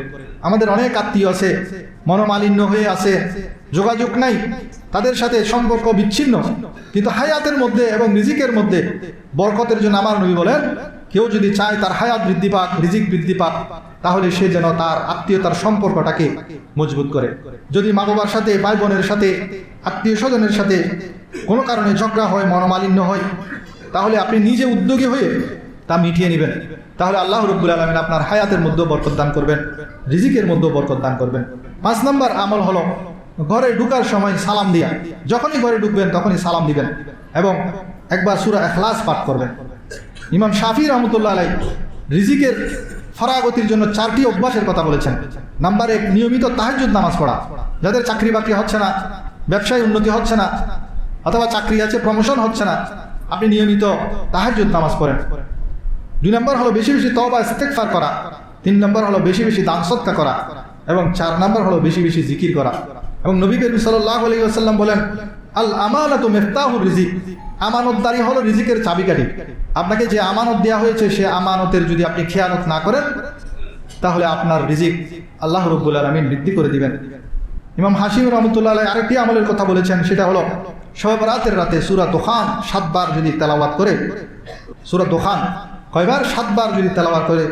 আমাদের অনেক আত্মীয় আছে, মনোমালিন্য হয়ে আছে, যোগাযোগ নাই, তাদের সাথে সম্পর্ক বিচ্ছিন্ন, কিন্তু হায়াতের মধ্যে এবং রিজিকের মধ্যে বরকতের জন্য আমার নবী বলেন, কেউ যদি চায় তার হায়াত বৃদ্ধি পাক, রিজিক বৃদ্ধি পাক, তাহলে সে যেন তার আত্মীয়তার সম্পর্কটাকে মজবুত করে। যদি মা বাবার সাথে, ভাই বোনের সাথে, আত্মীয় স্বজনের সাথে কোনো কারণে ঝগড়া হয়, মনোমালিন্য হয়, তাহলে আপনি নিজে উদ্যোগী হয়ে তা মিটিয়ে নেবেন। তাহলে আল্লাহ রাব্বুল আলামিন আপনার হায়াতের মধ্যেও বরকত দান করবেন, রিজিকের মধ্যেও বরকত দান করবেন। 5 নম্বর আমল হলো ঘরে ঢুকার সময় সালাম দিয়া। যখনই ঘরে ঢুকবেন তখনই সালাম দিবেন এবং একবার সূরা ইখলাস পাঠ করবেন। ইমাম শাফি রহমতুল্লাহ আলাইহি রিজিকের ফরাগতির জন্য 4টি অভ্যাসের কথা বলেছেন। নাম্বার 1, নিয়মিত তাহাজ্জুদ নামাজ পড়া। যাদের চাকরি বাকরি হচ্ছে না, ব্যবসায় উন্নতি হচ্ছে না, অথবা চাকরি আছে প্রমোশন হচ্ছে না, আপনি নিয়মিত তাহাজ্জুদ নামাজ পড়েন। 2 নম্বর হলো বেশি বেশি তওবা ইস্তেগফার করা। 3 নম্বর হলো বেশি বেশি দান সদকা করা এবং 4 নম্বর হলো বেশি বেশি জিকির করা। এবং নবী করিম সাল্লাল্লাহু আলাইহি ওয়াসাল্লাম বলেন, আল আমানাতু মিফতাহুর রিজিক, আমানতদারি হলো রিজিকের চাবিকাঠি। আপনাকে যে আমানত দেওয়া হয়েছে সে আমানতের যদি আপনি খেয়ানত না করেন, তাহলে আপনার রিজিক আল্লাহ রাব্বুল আলামিন বৃদ্ধি করে দিবেন। ইমাম হাশিম রহমতুল্লাহ আলাইহি আরেকটি আমলের কথা বলেছেন, সেটা হলো শবে বরাতের রাতে সূরা দুখান 7 বার যদি তেলাওয়াত করে, সূরা দুখান কয়বার? 7 বার যদি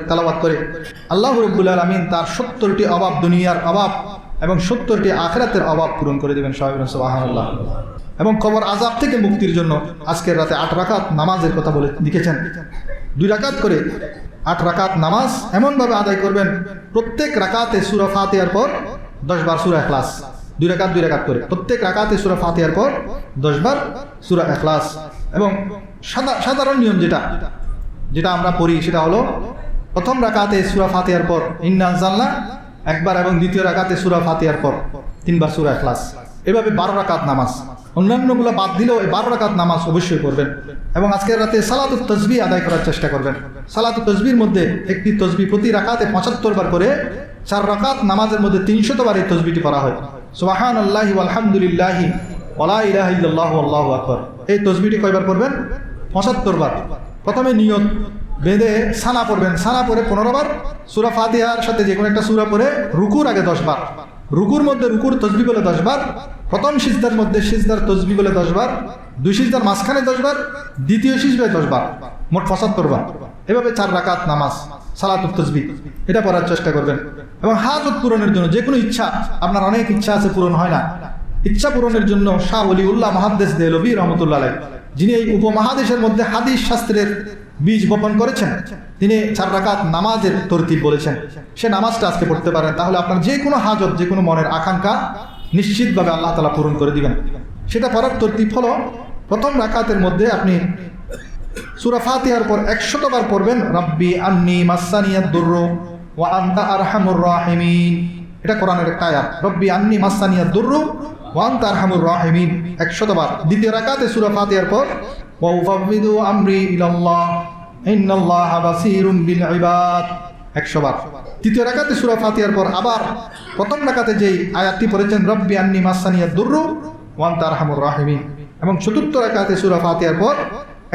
তেলাওয়াত করে আল্লাহ রাব্বুল আলামিন তার 70টি অভাব, দুনিয়ার অভাব এবং 70টি আখিরাতের অভাব পূরণ করে দেবেন। সুবহানাল্লাহ। এবং কবর আযাব থেকে মুক্তির জন্য আজকের রাতে 8 রাকাত নামাজের কথা বলে লিখেছেন। 2 রাকাত করে 8 রাকাত নামাজ এমনভাবে আদায় করবেন, প্রত্যেক রাকাতে সূরা ফাতিহার পর 10 বার সূরা ইখলাস। 2 রাকাত করে প্রত্যেক রাকাতে সূরা ফাতিহার পর 10 বার সূরা ইখলাস। এবং সাধারণ নিয়ম যেটা আমরা পড়ি সেটা হলো, প্রথম রাকাতে সূরা ফাতিহার পর ইন্না আনজালনা একবার এবং দ্বিতীয় রাকাতে সূরা ফাতিহার পর 3 বার সূরা ইখলাস। এভাবে 12 রাকাত নামাজ। অন্যান্যগুলো বাদ দিলেও এই 12 রাকাত নামাজ অবশ্যই করবেন। এবং আজকের রাতে সালাতুত তাসবিহ আদায় করার চেষ্টা করবেন। সালাতুত তাসবিহর মধ্যে একটি তাসবিহ প্রতি রাকাতে 75 বার করে 4 রাকাত নামাজের মধ্যে 300 বার এই তাসবিহটি পড়া হয়। সুবহানাল্লাহি ওয়াল হামদুলিল্লাহি ওয়া লা ইলাহা ইল্লাল্লাহু আল্লাহু আকবার। এই তাসবিহটি কয়বার পড়বেন? 75 বার। প্রথমে নিয়ত বেঁধে সানা পড়বেন, সানা পড়ে 15 বার সূরা ফাতিহার সাথে যে কোনো একটা সূরা পড়ে রুকুর আগে 10 বার, রুকুর মধ্যে রুকুর তাসবিহ বলে 10 বার, প্রথম সিজদার মধ্যে সিজদার তাসবিহ বলে 10 বার, 2 সিজদার মাঝখানে 10 বার, দ্বিতীয় সিজদায় 10 বার, মোট 75 বার। এভাবে 4 রাকাত নামাজ সালাতুত তাসবিহ এটা পড়ার চেষ্টা করবেন। এবং হাজত পূরণের জন্য যে কোনো ইচ্ছা, আপনার অনেক ইচ্ছা আছে পূরণ হয় না, ইচ্ছা পূরণের জন্য শাহ ওলিউল্লাহ মুহাদ্দিস দেহলভী রহমতুল্লাহ আলাইহি, যিনি এই উপমহাদেশের মধ্যে হাদিস শাস্ত্রের বীজ বপন করেছেন, তিনি 4 রাকাত নামাজের তরতিব বলেছেন। সে নামাজটা আজকে পড়তে পারেন, তাহলে আপনার যে কোনো হাজত, যে কোনো মনের আকাঙ্ক্ষা নিশ্চিতভাবে আল্লাহ তাআলা পূরণ করে দিবেন। সেটা পড়ার তরতিব হলো, প্রথম রাকাতের মধ্যে আপনি সূরা ফাতিহার পর 100 বার পড়বেন রাব্বি আন্নী মাসানিয়াদ দুররু ওয়া আনতা আরহামুর রাহিমিন। এটা কোরআনের একটা আয়াত, রব্বি আন্নী মাসানিয়াদ দুররু ওয়া আনতা আরহামুর রাহিমিন 100 বার। দ্বিতীয় রাকাতে সূরা ফাতিহার পর ওয়া উফাউযিদু আমরি ইলাল্লাহ ইন্নাল্লাহা বাসীরুম বিল ইবাদ 100 বার। তৃতীয় রাকাতে সূরা ফাতিহার পর আবার প্রথম রাকাতে যেই আয়াতটি পড়েছেন রব্বি আন্নী মাসানিয়াদ দুররু ওয়া আনতা আরহামুর রাহিমিন, এবং চতুর্থ রাকাতে সূরা ফাতিহার পর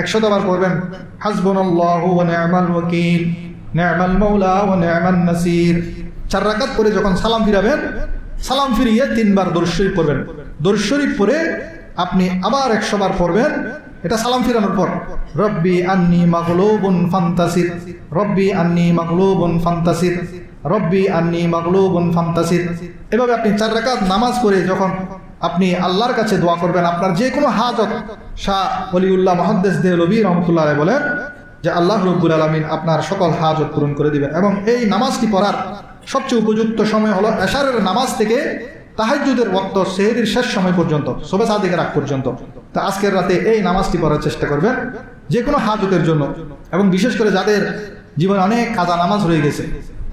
100 বার পড়বেন হাসবুনাল্লাহু ওয়া নি'মাল ওয়াকিল নি'মাল মাওলা ওয়া নি'মান নাসির। 4 রাকাত পরে যখন সালাম ফিরাবেন সালাম ফিরিয়ে 3 বার দরুদ শরীফ পড়বেন। দরুদ শরীফ পড়ে আপনি আবার 100 বার পড়বেন। এটা সালাম ফিরানোর পর, রব্বি আন্নি মাগলুবুন ফান্তাসির, রব্বি আন্নি মাগলুবুন ফান্তাসির, রব্বি আন্নি মাগলুবুন ফান্তাসির। এভাবে আপনি 4 রাকাত নামাজ পড়ে যখন আপনি আল্লাহর কাছে দোয়া করবেন, আপনার যে কোনো হাজত, শাহ ওলিউল্লাহ মুহাদ্দিস দেহলভী রহমতুল্লাহ আলাইহি বলেন যে আল্লাহ রাব্বুল আলামিন আপনার সকল হাজত পূরণ করে দিবেন। এবং এই নামাজটি পড়ার সবচেয়ে উপযুক্ত সময় হলো এশারের নামাজ থেকে তাহাজ্জুদের ওয়াক্ত, সেহরির শেষ সময় পর্যন্ত, শোবে সাদিকের আগ পর্যন্ত। তা আজকের রাতে এই নামাজটি পড়ার চেষ্টা করবেন যে কোনো হাজতের জন্য। এবং বিশেষ করে যাদের জীবনে অনেক কাজা নামাজ রয়ে গেছে,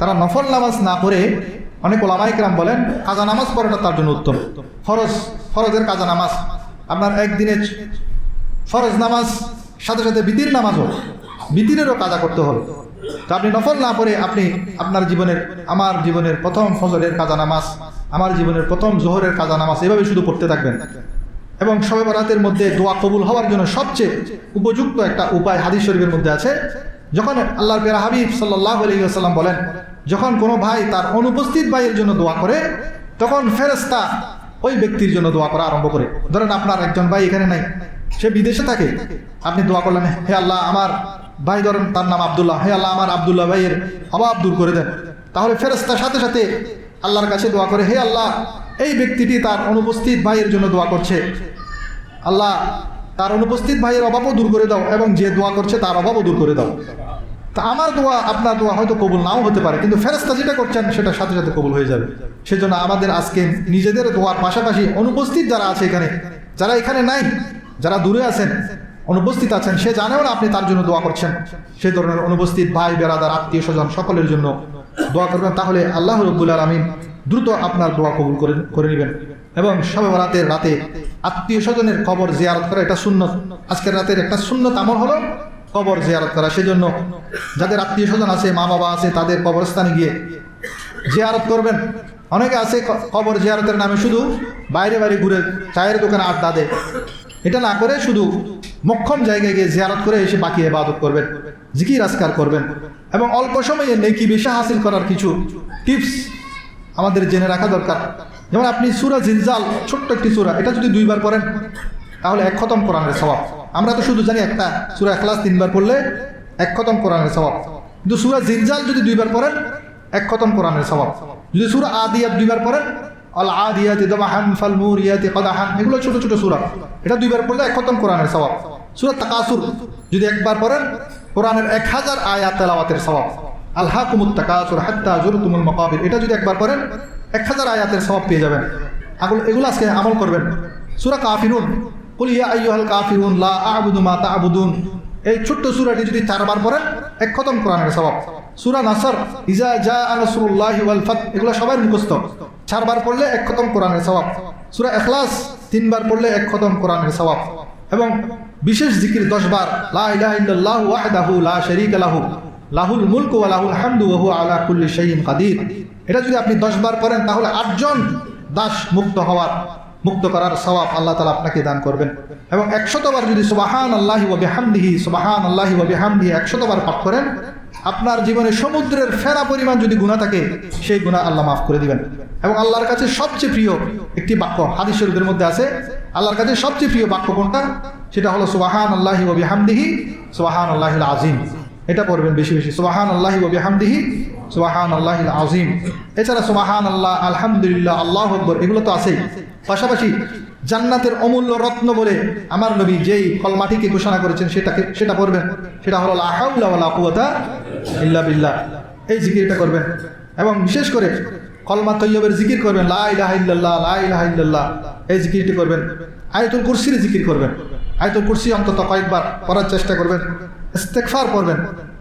তারা নফল নামাজ না পড়ে, অনেক ওলামায়ে কেরাম বলেন কাজা নামাজ পড়াটা তার জন্য উত্তম। ফরজের কাজা নামাজ, আপনার একদিনে ফরজ নামাজ সাথে সাথে বিতির নামাজও, বিতিরেরও কাজা করতে হবে। তো আপনি নফল না পড়ে আপনি আপনার জীবনের, আমার জীবনের প্রথম ফজরের কাজা নামাজ, আমার জীবনের প্রথম জোহরের কাজা নামাজ এভাবে শুধু পড়তে থাকবেন। এবং শবে বরাতের মধ্যে দোয়া কবুল হওয়ার জন্য সবচেয়ে উপযুক্ত একটা উপায় হাদিস শরীফের মধ্যে আছে। যখন আল্লাহর প্রিয় হাবিব সাল্লাল্লাহু আলাইহি ওয়াসাল্লাম বলেন, যখন কোনো ভাই তার অনুপস্থিত ভাইয়ের জন্য দোয়া করে, তখন ফেরেশতা ওই ব্যক্তির জন্য দোয়া করা আরম্ভ করে। ধরেন আপনার একজন ভাই এখানে নাই, সে বিদেশে থাকে, আপনি দোয়া করলেন, হে আল্লাহ আমার ভাই, ধরেন তার নাম আব্দুল্লাহ, হে আল্লাহ আমার আব্দুল্লাহ ভাইয়ের অভাব দূর করে দেন। তাহলে ফেরেশতার সাথে সাথে আল্লাহর কাছে দোয়া করে, হে আল্লাহ এই ব্যক্তিটি তার অনুপস্থিত ভাইয়ের জন্য দোয়া করছে, আল্লাহ তার অনুপস্থিত ভাইয়ের অভাবও দূর করে দাও এবং যে দোয়া করছে তার অভাবও দূর করে দাও। তা আমার দোয়া, আপনার দোয়া হয়তো কবুল নাও হতে পারে, কিন্তু ফেরেশতা যেটা করছেন সেটা সাথে সাথে কবুল হয়ে যাবে। সেজন্য আমাদের আজকে নিজেদের দোয়ার পাশাপাশি অনুপস্থিত যারা আছে এখানে, যারা এখানে নাই, যারা দূরে আছেন, অনুপস্থিত আছেন, সে জানেও না আপনি তার জন্য দোয়া করছেন, সেই ধরনের অনুপস্থিত ভাই বেরাদার আত্মীয় স্বজন সকলের জন্য দোয়া করবেন। তাহলে আল্লাহ রাব্বুল আলামিন দ্রুত আপনার দোয়া কবুল করে নেবেন। এবং শবে বরাতের রাতে আত্মীয় স্বজনের কবর জিয়ারত করা এটা সুন্নত। আজকের রাতের একটা সুন্নত আমল হলো কবর জিয়ারত করা। সেজন্য যাদের আত্মীয় স্বজন আছে, মা বাবা আছে, তাদের কবরস্থানে গিয়ে জিয়ারত করবেন। অনেকে আছে কবর জিয়ারতের নামে শুধু বাইরে বাইরে ঘুরে চায়ের দোকানে আড্ডা দেয়। এটা না করে শুধু মক্ষম জায়গায় গিয়ে জিয়ারত করে এসে বাকি ইবাদত করবেন, জিকির আজকার করবেন। এবং অল্প সময়ে নেকি বেশি হাসিল করার কিছু টিপস আমাদের জেনে রাখা দরকার। যেমন আপনি সূরা জিলজাল, ছোট্ট একটি সূরা, এটা যদি 2 বার পড়েন তাহলে 1 খতম কোরআনের সওয়াব। আমরা তো শুধু জানি একটা সূরা ইখলাস 3 বার পড়লে 1 খতম কোরআনের সওয়াব, কিন্তু সূরা জিলজাল যদি 2 বার পড়েন 1 খতম কোরআনের সওয়াব। যদি সূরা আদিয়াত 2 বার পড়েন, আল আদিয়াতি দাবাহান ফাল মুরিয়াতি কাদাহান, এগুলো ছোট ছোট সূরা, এটা 2 বার পড়লে 1 খতম কোরআনের সওয়াব। সূরা তাকাসুর যদি 1 বার পড়েন, কোরআনের 1000 আয়াত তেলাওয়াতের সওয়াব। আলহাকুমুত তাকাসুর হাত্তা জুরতুমুল মাকাবির, এটা যদি 1 বার পড়েন 1000 আয়াতের সওয়াব পেয়ে যাবেন। এগুলো আজকে আমল করবেন। সূরা কাফিরুন, কুল ইয়া আইয়ুহাল কাফিরুন লা আ'বুদু মা তা'বুদুন, এই ছোট্ট সূরাটি যদি 4 বার পড়েন 1 খতম কোরআনের সওয়াব। সূরা নাসর, ইজা জাআ নাসরুল্লাহি ওয়াল ফাত, এগুলো সবাই মুখস্থ, 4 বার পড়লে 1 খতম কোরআনের সওয়াব। সূরা ইখলাস 3 বার পড়লে 1 খতম কোরআনের সওয়াব। এবং বিশেষ জিকির 10 বার, লা ইলাহা ইল্লাল্লাহু ওয়াহদাহু লা শারীকা লাহু লাহুল মুলকু ওয়া লাহুল হামদু ওয়া হুয়া আলা কুল্লি শাইইন কাদির, এটা যদি আপনি 10 বার পড়েন তাহলে 8 জন দাস মুক্ত করার সওয়াব আল্লাহ তাআলা আপনাকে দান করবেন। এবং 100 বার যদি সুবহানাল্লাহি ওয়া বিহামদিহি, সুবহানাল্লাহি ওয়া বিহামদিহি 100 বার পাঠ করেন, আপনার জীবনে সমুদ্রের ফেনা পরিমাণ যদি গুনাহ থাকে সেই গুনাহ আল্লাহ মাফ করে দিবেন। এবং আল্লাহর কাছে সবচেয়ে প্রিয় একটি বাক্য হাদিস শরীফের মধ্যে আছে, আল্লাহর কাছে সবচেয়ে প্রিয় বাক্য কোনটা? সেটা হলো সুবহানাল্লাহি ওয়া বিহামদিহি সুবহানাল্লাহিল আযীম। এটা পড়বেন বেশি বেশি, সুবহানাল্লাহি ওয়া বিহামদিহি সুবহানাল্লাহিল আযীম। এছাড়া সুবহানাল্লাহ, আলহামদুলিল্লাহ, আল্লাহু আকবার, এগুলো তো আছেই। পাশাপাশি জান্নাতের অমূল্য রত্ন বলে আমার নবী যেই কলমাটিকে ঘোষণা করেছেন সেটা পড়বেন, সেটা হলো লা হাওলা ওয়ালা কুওয়াতা ইল্লা বিল্লাহ। এই জিকিরটা করবেন। এবং বিশেষ করে কলমা তৈয়বের জিকির করবেন, লা ইলাহা ইল্লাল্লাহ, লা ইলাহা ইল্লাল্লাহ, এই জিকিরটি করবেন। আয়াতুল কুরসির জিকির করবেন, আয়াতুল কুরসি অন্তত কয়েকবার পড়ার চেষ্টা করবেন। ইস্তেগফার করবেন,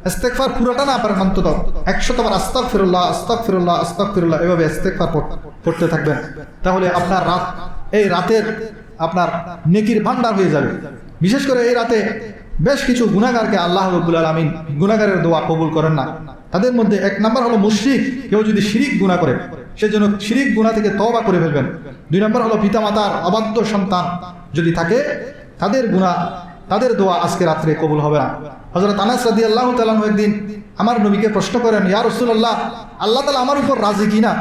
ইস্তেগফার পুরোটা না পারেন অন্তত 100 বার আস্তাগফিরুল্লাহ আস্তাগফিরুল্লাহ আস্তাগফিরুল্লাহ এভাবে ইস্তেগফার পড়তে থাকবেন। তাহলে আপনার এই রাতের আপনার নেকির ভান্ডার হয়ে যাবে। বিশেষ করে এই রাতে বেশ কিছু গুনাহগারকে আল্লাহ রাব্বুল আলামিন গুনাহগারের দোয়া কবুল করেন না। তাদের মধ্যে 1 নম্বর হলো মুশরিক, কেউ যদি শিরিক গুনাহ করে সেজন্য শিরিক গুনাহ থেকে তওবা করে ফেলবেন। 2 নম্বর হলো পিতামাতার অবাধ্য সন্তান যদি থাকে তাদের গুনাহ তাদের দোয়া আজকে রাত্রে কবুল হবে না। হযরত আনাস রাদিয়াল্লাহু তাআলা একদিন আমার নবীকে প্রশ্ন করেন, ইয়া রাসূলুল্লাহ, আল্লাহ তাআলা আমার উপর রাজি কিনা,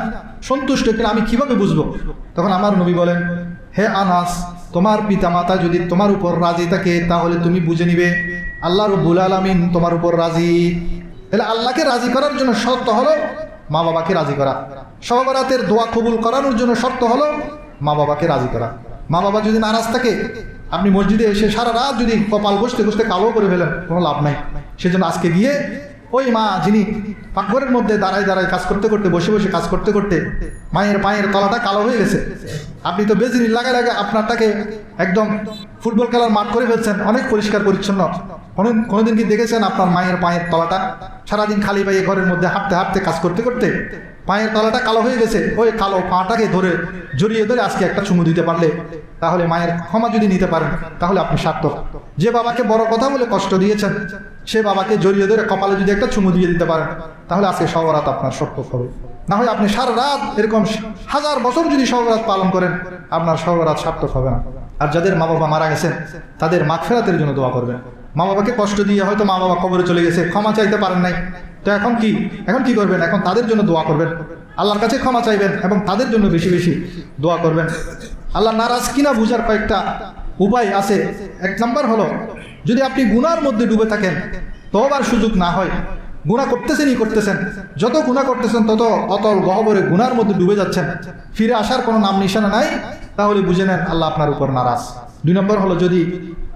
সন্তুষ্ট কিনা আমি কিভাবে বুঝবো? তখন আমার নবী বলেন, হে আনাস, তোমার পিতামাতা যদি তোমার উপর রাজি থাকে তাহলে তুমি বুঝে নিবে আল্লাহ রাব্বুল আলামিন তোমার উপর রাজি। তাহলে আল্লাহকে রাজি করার জন্য শর্ত হলো মা বাবাকে রাজি করা। শবে বরাতের দোয়া কবুল করানোর জন্য শর্ত হলো মা বাবাকে রাজি করা। মা বাবা যদি নারাজ থাকে, আপনি মসজিদে এসে সারা রাত যদি কপাল ঘষতে ঘষতে কালো করে ফেলেন, কোনো লাভ নাই। সেজন্য আজকে গিয়ে ওই মা যিনি পাকঘরের মধ্যে দাঁড়ায় দাঁড়ায় কাজ করতে করতে, বসে বসে কাজ করতে করতে মায়ের পায়ের তলাটা কালো হয়ে গেছে, আপনি তো বেজিনি লাগায় লাগায় আপনারটাকে একদম ফুটবল খেলার মাঠ করে ফেলছেন, অনেক পরিষ্কার পরিচ্ছন্ন। কোনোদিন কি দেখেছেন আপনার মায়ের পায়ের তলাটা? সারাদিন খালি পায়ে ঘরের মধ্যে হাঁটতে হাঁটতে কাজ করতে করতে পায়ের তলাটা কালো হয়ে গেছে, ওই কালো পাটাকে ধরে জড়িয়ে ধরে আজকে একটা চুমু দিতে পারলে, তাহলে মায়ের ক্ষমা যদি নিতে পারেন, তাহলে আপনি সার্থক। যে বাবাকে বড় কথা বলে কষ্ট দিয়েছেন, সে বাবাকে জড়িয়ে ধরে কপালে যদি একটা চুমু দিয়ে দিতে পারেন, তাহলে আজকে শবে বরাত আপনার সার্থক হবে। না হয় আপনি সারা রাত এরকম 1000 বছর যদি শবে বরাত পালন করেন, আপনার শবে বরাত সার্থক হবে না। আর যাদের মা বাবা মারা গেছেন, তাদের মাগফিরাতের জন্য দোয়া করবেন। মা বাবাকে কষ্ট দিয়ে হয়তো মা বাবা কবরে চলে গেছে, ক্ষমা চাইতে পারেন নাই, তো এখন কি করবেন? এখন তাদের জন্য দোয়া করবেন, আল্লাহর কাছে ক্ষমা চাইবেন এবং তাদের জন্য বেশি বেশি দোয়া করবেন। আল্লাহ নারাজ কিনা বুঝার কয়েকটা উপায় আছে। 1 নম্বর হলো, যদি আপনি গুনার মধ্যে ডুবে থাকেন, তওবার সুযোগ না হয়, গুনাহ করতেছেন, যত গুনাহ করতেছেন তত অতল গহ্বরে গুনার মধ্যে ডুবে যাচ্ছেন, ফিরে আসার কোনো নাম নিশানা নাই, তাহলে বুঝে নেন আল্লাহ আপনার উপর নারাজ। 2 নম্বর হলো, যদি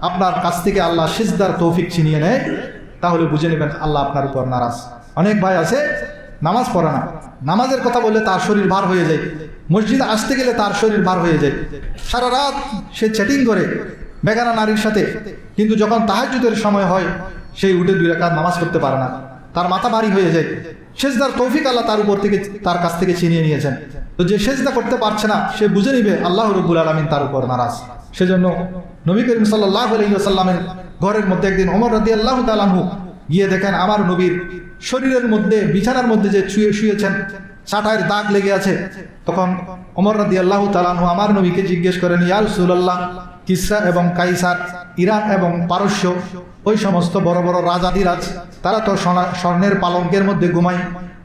আপনার কাছ থেকে আল্লাহ সিজদার তৌফিক ছিনিয়ে নেয়, তাহলে বুঝে নেবেন আল্লাহ আপনার উপর নারাজ। অনেক ভাই আছে নামাজ পড়ে না, নামাজের কথা বললে তার শরীর ভার হয়ে যায়, মসজিদে আসতে গেলে তার শরীর ভার হয়ে যায়, সারা রাত সে চ্যাটিং করে বেগানা নারীর সাথে, কিন্তু যখন তাহাজ্জুদের সময় হয় সেই উঠে 2 রাকাত নামাজ পড়তে পারে না, তার মাথা ভারী হয়ে যায়। সিজদার তৌফিক আল্লাহ তার কাছ থেকে ছিনিয়ে নিয়েছেন। তো যে সিজদা করতে পারছে না, সে বুঝে নিবে আল্লাহ রাব্বুল আলামিন তার উপর নারাজ। সেজন্য নবী করিম সাল্লাল্লাহু আলাইহি ওয়াসাল্লামের ঘরের মধ্যে একদিন ওমর রাদিয়াল্লাহু তাআলা আনহু গিয়ে দেখেন আমার নবীর শরীরের মধ্যে, বিছানার মধ্যে যে শুয়েছেন, চাটাইয়ের দাগ লেগে আছে। তখন ওমর রাদিয়াল্লাহু তাআলা আনহু আমার নবীকে জিজ্ঞেস করেন, ইয়া রাসূলুল্লাহ, কিসরা এবং কাইসার, ইরান এবং পারস্য, ওই সমস্ত বড় বড় রাজাদিরাজ, তারা তো স্বর্ণের পালঙ্কের মধ্যে ঘুমায়,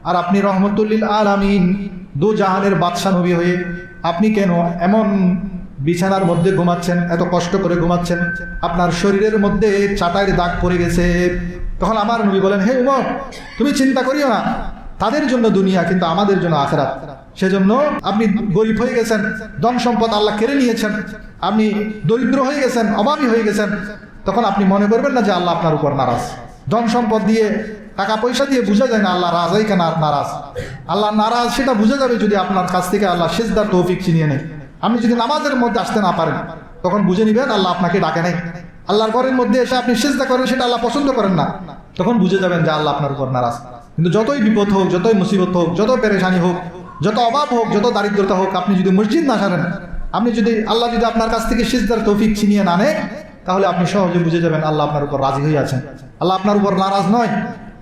আর আপনি রহমতুল্লিল আলামিন, 2 জাহানের বাদশা নবী হয়ে আপনি কেন এমন বিছানার মধ্যে ঘুমাচ্ছেন, এত কষ্ট করে ঘুমাচ্ছেন, আপনার শরীরের মধ্যে চাটাইয়ের দাগ পড়ে গেছে। তখন আমার নবী বলেন, হে উমর, তুমি চিন্তা করিও না, তাদের জন্য দুনিয়া কিন্তু আমাদের জন্য আখিরাত। সেজন্য আপনি গরিব হয়ে গেছেন, ধন সম্পদ আল্লাহ কেড়ে নিয়েছেন, আপনি দরিদ্র হয়ে গেছেন, অভাবী হয়ে গেছেন, তখন আপনি মনে করবেন না যে আল্লাহ আপনার উপর নারাজ। ধন সম্পদ দিয়ে, টাকা পয়সা দিয়ে বোঝা যায় না আল্লাহ রাজাই কেন নারাজ। আল্লাহ নারাজ সেটা বোঝা যাবে যদি আপনার কাছ থেকে আল্লাহ সিজদার তৌফিক ছিনিয়ে নেয়। আপনি যদি নামাজের মধ্যে আসতে না পারেন, তখন বুঝে নিবেন আল্লাহ আপনাকে ডাকে নাই। আল্লাহর ঘরের মধ্যে এসে আপনি সিজদা করেন, সেটা আল্লাহ পছন্দ করেন না, তখন বুঝে যাবেন যে আল্লাহ আপনার উপর নারাজ। কিন্তু যতই বিপদ হোক, যতই মুসিবত হোক, যত পেরেশানি হোক, যত অভাব হোক, যত দারিদ্রতা হোক, আপনি যদি মসজিদ না ছাড়েন, আল্লাহ যদি আপনার কাছ থেকে সিজদার তৌফিক ছিনিয়ে না নেয়, তাহলে আপনি সহজে বুঝে যাবেন আল্লাহ আপনার উপর রাজি হয়ে আছেন, আল্লাহ আপনার উপর নারাজ নয়।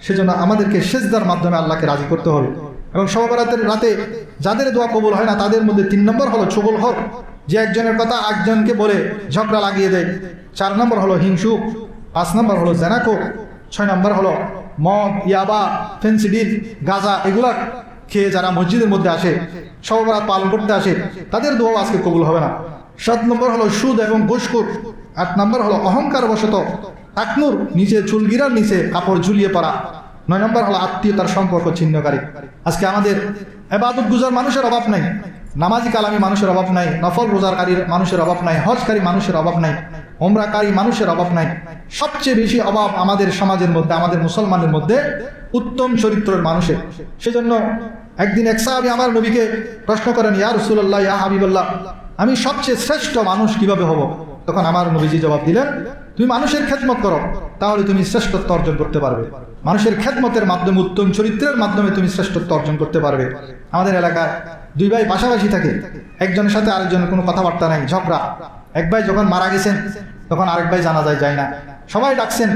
সেজন্য আমাদেরকে সিজদার মাধ্যমে আল্লাহকে রাজি করতে হবে। এবং শবে বরাতের রাতে যাদের দোয়া কবুল হয় না, তাদের মধ্যে 3 নম্বর হলো চুগলখোর, যে একজনের কথা একজনকে বলে ঝগড়া লাগিয়ে দেয়। 4 নম্বর হলো হিংসুক। 5 নম্বর হলো জেনাখোর। 6 নম্বর হলো মদ, ইয়াবা, ফেন্সিডিল, গাঁজা, এগুলা খেয়ে যারা মসজিদের মধ্যে আসে, শবে বরাত পালন করতে আসে, তাদের দোয়া আজকে কবুল হবে না। 7 নম্বর হলো সুদ এবং ঘুষখোর। 8 নম্বর হলো অহংকার বশত টাকনুর নিচে, চুলগিরার নিচে কাপড় ঝুলিয়ে পড়া। 9 নম্বর হলো আত্মীয়তার সম্পর্ক ছিন্নকারী। আজকে আমাদের ইবাদত গুজার মানুষের অভাব নাই, নামাজি কালামি মানুষের অভাব নাই, নফল রোজাকারী মানুষের অভাব নাই, হজকারী মানুষের অভাব নাই, ওমরাকারী মানুষের অভাব নাই। সবচেয়ে বেশি অভাব আমাদের সমাজের মধ্যে, আমাদের মুসলমানের মধ্যে উত্তম চরিত্রের মানুষের। সেজন্য একদিন এক সাহাবী আমার নবীকে প্রশ্ন করেন, ইয়া রাসূলুল্লাহ, ইয়া হাবিবাল্লাহ, আমি সবচেয়ে শ্রেষ্ঠ মানুষ কিভাবে হব? তখন আমার নবীজি জবাব দিলেন, তুমি মানুষের খেদমত করো, তাহলে তুমি শ্রেষ্ঠত্ব অর্জন করতে পারবে। মানুষের খেদমতের মাধ্যমে, উত্তম চরিত্রের মাধ্যমে তুমি শ্রেষ্ঠত্ব অর্জন করতে পারবে। আমাদের এলাকায় 2 ভাই পাশাপাশি থাকে, একজনের সাথে আরেকজনের কোনো কথাবার্তা নাই, ঝগড়া। এক ভাই যখন মারা গেছেন, তখন আরেক ভাই জানাজায় যায় না, সবাই ডাকছেন,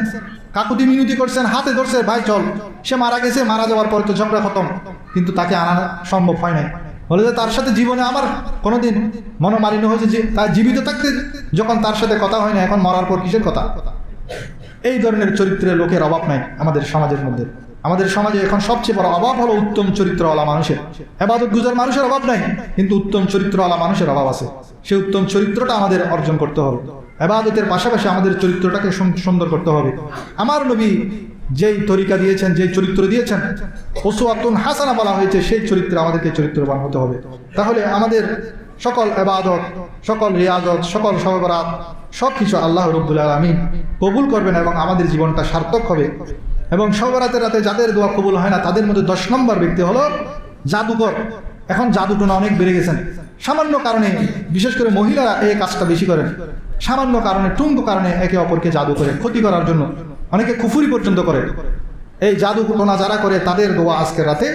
কাকুতি মিনতি করছেন, হাতে ধরছে, ভাই চল, সে মারা গেছে, মারা যাওয়ার পর তো ঝগড়া খতম, কিন্তু তাকে আনা সম্ভব হয় নাই। বলে যে তার সাথে জীবনে আমার কোনোদিন মনোমালিন্য হয়েছে, যে তার জীবিত থাকতে যখন তার সাথে কথা হয় না, এখন মরার পর কিসের কথা? এই ধরনের চরিত্রের লোকের অভাব নাই আমাদের সমাজের মধ্যে। আমাদের সমাজে এখন সবচেয়ে বড় অভাব হলো উত্তম চরিত্রওয়ালা মানুষের। ইবাদত গুজার মানুষের অভাব নাই, কিন্তু উত্তম চরিত্রওয়ালা মানুষের অভাব আছে। সেই উত্তম চরিত্রটা আমাদের অর্জন করতে হবে। ইবাদতের পাশাপাশি আমাদের চরিত্রটাকে সুন্দর করতে হবে। আমার নবী যেই তরিকা দিয়েছেন, যেই চরিত্র দিয়েছেন, উসওয়াতুন হাসানা বলা হয়েছে, সেই চরিত্রে আমাদেরকে চরিত্রবান হতে হবে। তাহলে আমাদের সকল ইবাদত, সকল রিয়াজত, সকল শবে বরাত সব কিছু আল্লাহ রাব্বুল আলামিন কবুল করবেন এবং আমাদের জীবনটা সার্থক হবে। এবং শবে বরাতের রাতে যাদের দোয়া কবুল হয় না তাদের মধ্যে 10 নম্বর ব্যক্তি হলো জাদুকর। এখন জাদুটোনা অনেক বেড়ে গেছেন। সামান্য কারণে, বিশেষ করে মহিলারা এই কাজটা বেশি করেন। সামান্য কারণে, টুঙ্কু কারণে একে অপরকে জাদু করে ক্ষতি করার জন্য অনেকে কুফরি পর্যন্ত করে। এই জাদু টোনা যারা করে তাদের দোয়া আজকের রাতে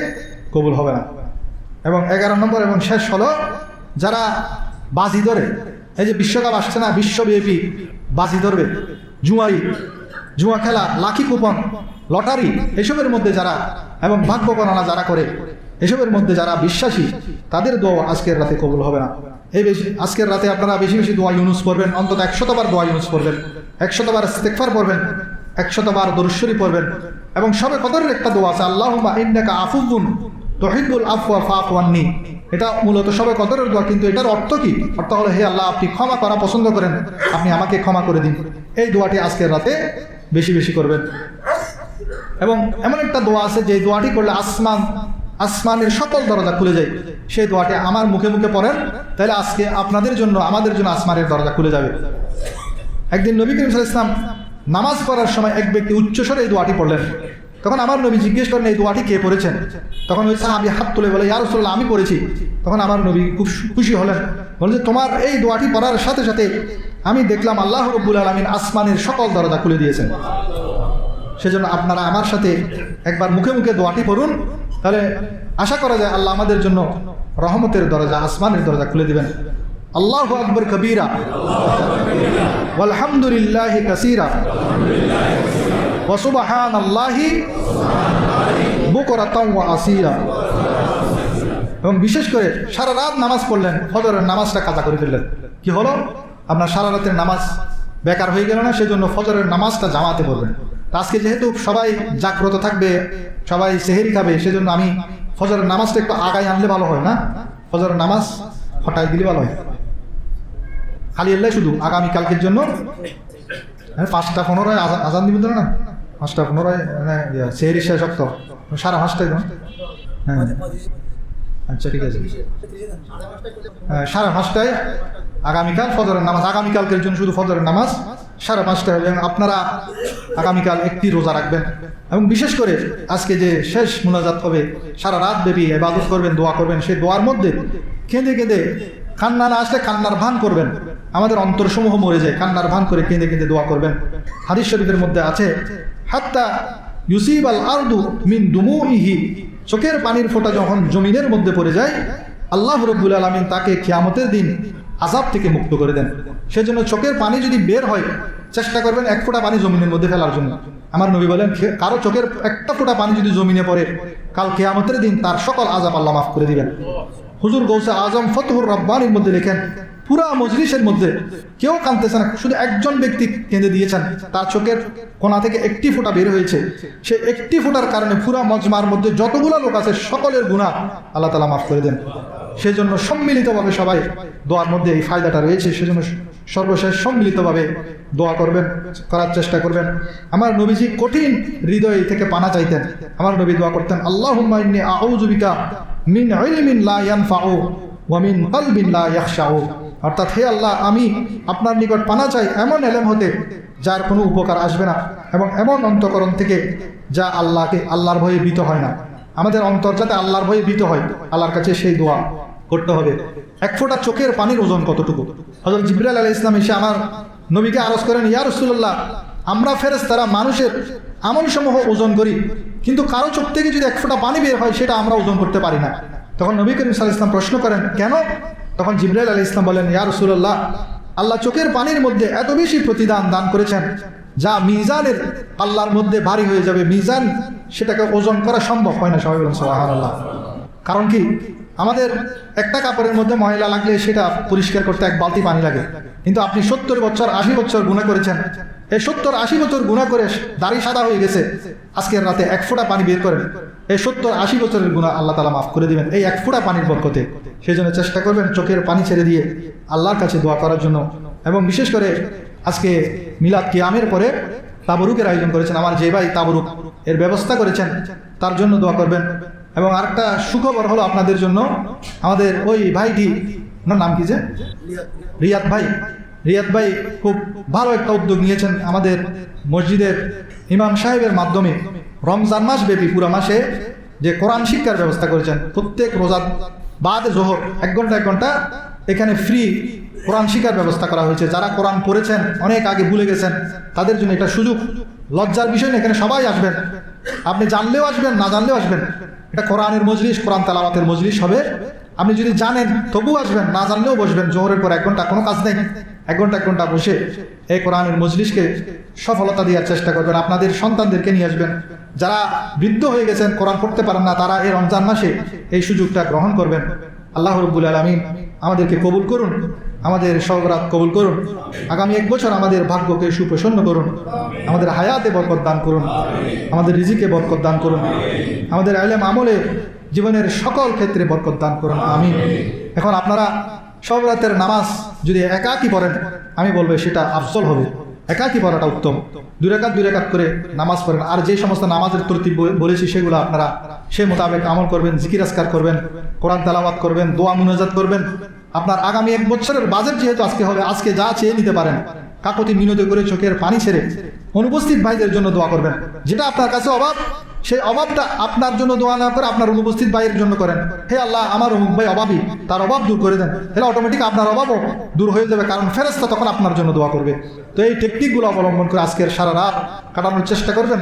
কবুল হবে না। এবং 11 নম্বর এবং শেষ হলো যারা বাজি ধরে। এই যে বিশ্বকাপ আসছে না, বিশ্বব্যাপী বাজি ধরবে, জুয়া খেলা, লাকি কুপন, লটারি, এসবের মধ্যে যারা এবং ভাগ্য গণনা যারা করে, এসবের মধ্যে যারা বিশ্বাসী, তাদের দোয়া আজকের রাতে কবুল হবে না। আজকের রাতে আপনারা বেশি বেশি দোয়া ইউনুস পড়বেন, অন্তত 100 বার দোয়া ইউনুস পড়বেন, 100 বার ইস্তিগফার পড়বেন, 100 বার দরুদ শরীফ পড়বেন। এবং শবে কদরের একটা দোয়া আছে, আল্লাহুম্মা ইন্নাকা আফুউন তুহিব্বুল আফওয়া ফাআফু আন্নী। এটা মূলত শবে কদরের দোয়া, কিন্তু এটার অর্থ কি? অর্থ হলো, হে আল্লাহ, আপনি ক্ষমা করা পছন্দ করেন, আপনি আমাকে ক্ষমা করে দিন। এই দোয়াটি আজকের রাতে বেশি বেশি করবেন। এবং এমন একটা দোয়া আছে যে দোয়াটি করলে আসমানের সকল দরজা খুলে যায়। সেই দোয়াটি আমার মুখে মুখে পড়েন, তাহলে আজকে আপনাদের জন্য, আমাদের জন্য আসমানের দরজা খুলে যাবে। একদিন নবী করিম সাল্লাল্লাহু আলাইহি ওয়াসাল্লাম নামাজ পড়ার সময় এক ব্যক্তি উচ্চস্বরে এই দোয়াটি পড়লেন। তখন আমার নবী জিজ্ঞেস করেন, এই দোয়াটি কে পড়েছেন? তখন ওই সাহাবী হাত তুলে বলে, ইয়া রাসূলুল্লাহ, আমি পড়েছি। তখন আমার নবী খুব খুশি হলেন, বললেন, তোমার এই দোয়াটি পড়ার সাথে সাথে আমি দেখলাম আল্লাহ রাব্বুল আলামিন আসমানের সকল দরজা খুলে দিয়েছেন। সেজন্য আপনারা আমার সাথে একবার মুখে মুখে দোয়াটি পড়ুন, তাহলে আশা করা যায় আল্লাহ আমাদের জন্য রহমতের দরজা, আসমানের দরজা খুলে দিবেন। আল্লাহু আকবার কবীরা ওয়ালহামদুলিল্লাহি কাসীরা ওয়া সুবহানাল্লাহি বুকরাতাও ওয়া আসীলা। এবং বিশেষ করে সারা রাত নামাজ পড়লেন, ফজরের নামাজটা কাজা করে ফেললেন। কি হলো? আপনার সারা রাতের নামাজ বেকার হয়ে গেল না? সেজন্য ফজরের নামাজটা জামাতে পড়বেন। আজকে যেহেতু সবাই জাগ্রত থাকবে, সবাই সেহেরি খাবে, সেজন্য আমি ফজরের নামাজটা একটু আগায় আনলে ভালো হয় না? ফজরের নামাজ হঠাৎ দিলে ভালো হয়। খালি এলে শুধু আগামীকালকের জন্য 5:15 আজান দিবেন না? 5:15 সেহেরি শেষ শক্ত 5:30 দেন। হ্যাঁ, আচ্ছা ঠিক আছে। 5:30 আগামীকাল ফজরের নামাজ, আগামীকালকের জন্য শুধু ফজরের নামাজ 5:30 এবং আপনারা আগামীকাল একটি রোজা রাখবেন। এবং বিশেষ করে আজকে যে শেষ মুনাজাত হবে, সারা রাত ব্যাপী ইবাদত করবেন, দোয়া করবেন, সেই দোয়ার মধ্যে কেঁদে কেঁদে, কান্না না আসলে কান্নার ভান করবেন। আমাদের অন্তরসমূহ মরে যায়, কান্নার ভান করে কেঁদে কেঁদে দোয়া করবেন। হাদিস শরীফের মধ্যে আছে, হাত্তা ইউসিবাল আরদু মিন দুমুইহি, চোখের পানির ফোঁটা যখন জমিনের মধ্যে পড়ে যায়, আল্লাহ রাব্বুল আলামিন তাকে কিয়ামতের দিন আযাব থেকে মুক্ত করে দেন। সেজন্য চোখের পানি যদি বের হয়, চেষ্টা করবেন 1 ফোঁটা পানি জমিনের মধ্যে ফেলার জন্য। আমার নবী বলেন, কারো চোখের 1টা ফোঁটা পানি যদি জমিনে পড়ে, কাল কিয়ামতের দিন তার সকল আযাব আল্লাহ মাফ করে দিবেন। হুজুর গৌসে আজম ফতহুর রব্বানির মধ্যে লেখেন, পুরা মজলিসের মধ্যে কেউ কাঁদতেছে না, শুধু একজন ব্যক্তি কেঁদে দিয়েছেন, তার চোখের কোণা থেকে 1টি ফোঁটা বের হয়েছে। সে 1টি ফোঁটার কারণে পুরা মজমার মধ্যে যতগুলো লোক আছে সকলের গুনাহ আল্লাহ তাআলা মাফ করে দেন। সেজন্য সম্মিলিতভাবে সবাই দোয়ার মধ্যে এই ফায়দাটা রয়েছে। সেজন্য সর্বশেষ সম্মিলিতভাবে দোয়া করবেন, করার চেষ্টা করবেন। আমার নবীজি কঠিন হৃদয় থেকে পানা চাইতেন। আমার নবী দোয়া করতেন, আল্লাহুম্মা ইন্নী আউযু বিকা মিন ইলমিন লা ইয়ানফাউ ওয়া মিন কলবিন লা ইয়াখশাউ। অর্থাৎ, হে আল্লাহ, আমি আপনার নিকট পানা চাই এমন এলেম হতে যার কোনো উপকার আসবে না, এবং এমন অন্তঃকরণ থেকে যা আল্লাহর ভয়ে ভীত হয় না। আমাদের অন্তর যাতে আল্লাহর ভয়ে ভীত হয়, আল্লাহর কাছে সেই দোয়া করতে হবে। 1 ফোঁটা চোখের পানির ওজন কতটুকু? হযরত জিবরাইল আলাইহিস সালাম এসে আমার নবীকে আরজ করেন, ইয়া রাসূলুল্লাহ, আমরা ফেরেশতারা মানুষের আমলসমূহ ওজন করি, কিন্তু কারো চোখ থেকে যদি 1 ফোঁটা পানি বের হয়, সেটা আমরা ওজন করতে পারি না। তখন নবী করিম সাল্লাল্লাহু আলাইহি ওয়াসাল্লাম প্রশ্ন করেন, কেন? তখন জিবরাইল আলাইহিস সালাম বলেন, ইয়া রাসূলুল্লাহ, আল্লাহ চোখের পানির মধ্যে এত বেশি প্রতিদান দান করেছেন যা মিজানের আল্লাহর মধ্যে ভারী হয়ে যাবে। মিজান সেটাকে ওজন করা সম্ভব হয় না। সবাই বলেন সুবহানাল্লাহ। কারণ কি? আমাদের একটা কাপড়ের মধ্যে ময়লা লাগলে সেটা পরিষ্কার করতে 1 বালতি পানি লাগে, কিন্তু আপনি 70 বছর 80 বছর গুনাহ করেছেন, এই 70-80 বছর গুনাহ করে দাড়ি সাদা হয়ে গেছে, আজকের রাতে 1 ফোঁটা পানি বের করেন, এই 70-80 বছরের গুনাহ আল্লাহ তাআলা মাফ করে দিবেন এই 1 ফোঁটা পানির বরকতে। সেই জন্য চেষ্টা করবেন চোখের পানি ছেড়ে দিয়ে আল্লাহর কাছে দোয়া করার জন্য। এবং বিশেষ করে আজকে মিলাদ কিয়ামের পরে তাবরুকের আয়োজন করেছেন আমার যে ভাই, তাবরুক এর ব্যবস্থা করেছেন, তার জন্য দোয়া করবেন। এবং আরেকটা সুখবর হলো আপনাদের জন্য, আমাদের ওই ভাইটি, ওনার নাম কি যে, রিয়াদ ভাই, রিয়াদ ভাই খুব ভালো একটা উদ্যোগ নিয়েছেন। আমাদের মসজিদের ইমাম সাহেবের মাধ্যমে রমজান মাস ব্যাপী পুরো মাসে যে কোরআন শিক্ষার ব্যবস্থা করেছেন, প্রত্যেক রোজা বাদে জোহর 1 ঘন্টা 1 ঘন্টা এখানে ফ্রি কোরআন শিক্ষার ব্যবস্থা করা হয়েছে। যারা কোরআন পড়েছেন অনেক আগে ভুলে গেছেন, তাদের জন্য এটা সুযোগ, লজ্জার বিষয় না, এখানে সবাই আসবেন, আপনি জানলেও আসবেন, না জানলেও আসবেন। এটা কোরআনের মজলিস, কোরআন তেলাওয়াতের মজলিস হবে। আপনি যদি জানেন তবুও আসবেন, না জানলেও বসবেন। জোহরের পর 1 ঘন্টা কোনো কাজ নেই, 1 ঘন্টা 1 ঘন্টা বসে এই কোরআনের মজলিসকে সফলতা দেওয়ার চেষ্টা করবেন। আপনাদের সন্তানদেরকে নিয়ে আসবেন। যারা বৃদ্ধ হয়ে গেছেন, কোরআন পড়তে পারেন না, তারা এই রমজান মাসে এই সুযোগটা গ্রহণ করবেন। আল্লাহ রাব্বুল আলামিন আমাদেরকে কবুল করুন, আমাদের সওরাত কবুল করুন। আগামী 1 বছর আমাদের ভাগ্যকে সুপ্রসন্ন করুন, আমাদের হায়াতে বরকত দান করুন, আমাদের রিজিকে বরকত দান করুন, আমাদের ইলম আমলে জীবনের সকল ক্ষেত্রে বরকত দান করুন, আমিন। এখন আপনারা সওরাতের নামাজ যদি একাকী পড়েন, আমি বলবো সেটা আফজল হবে, একাকী পড়াটা উত্তম। 2 রাকাত 2 রাকাত করে নামাজ পড়েন। আর যে সমস্ত নামাজের তরতিব বলেছি সেগুলো আপনারা সেই মোতাবেক আমল করবেন, জিকির আজকার করবেন, কোরআন তেলাওয়াত করবেন, দোয়া মুনাজাত করবেন। আপনার আগামী 1 বছরের বাজেট যেহেতু আজকে হবে, আজকে যা চেয়ে নিতে পারেন, কাকতি মিনতি করে চোখের পানি ছেড়ে অনুপস্থিত ভাইদের জন্য দোয়া করবেন। যেটা আপনার কাছে অভাব, সেই অভাবটা আপনার জন্য দোয়া না করে আপনার অনুপস্থিত ভাইয়ের জন্য করেন। হে আল্লাহ, আমার অমুক ভাই অভাবী, তার অভাব দূর করে দেন। এটা অটোমেটিক আপনার অভাবও দূর হয়ে যাবে, কারণ ফেরেশতা তখন আপনার জন্য দোয়া করবে। তো এই টেকনিকগুলো অবলম্বন করে আজকের সারা রাত কাটানোর চেষ্টা করবেন।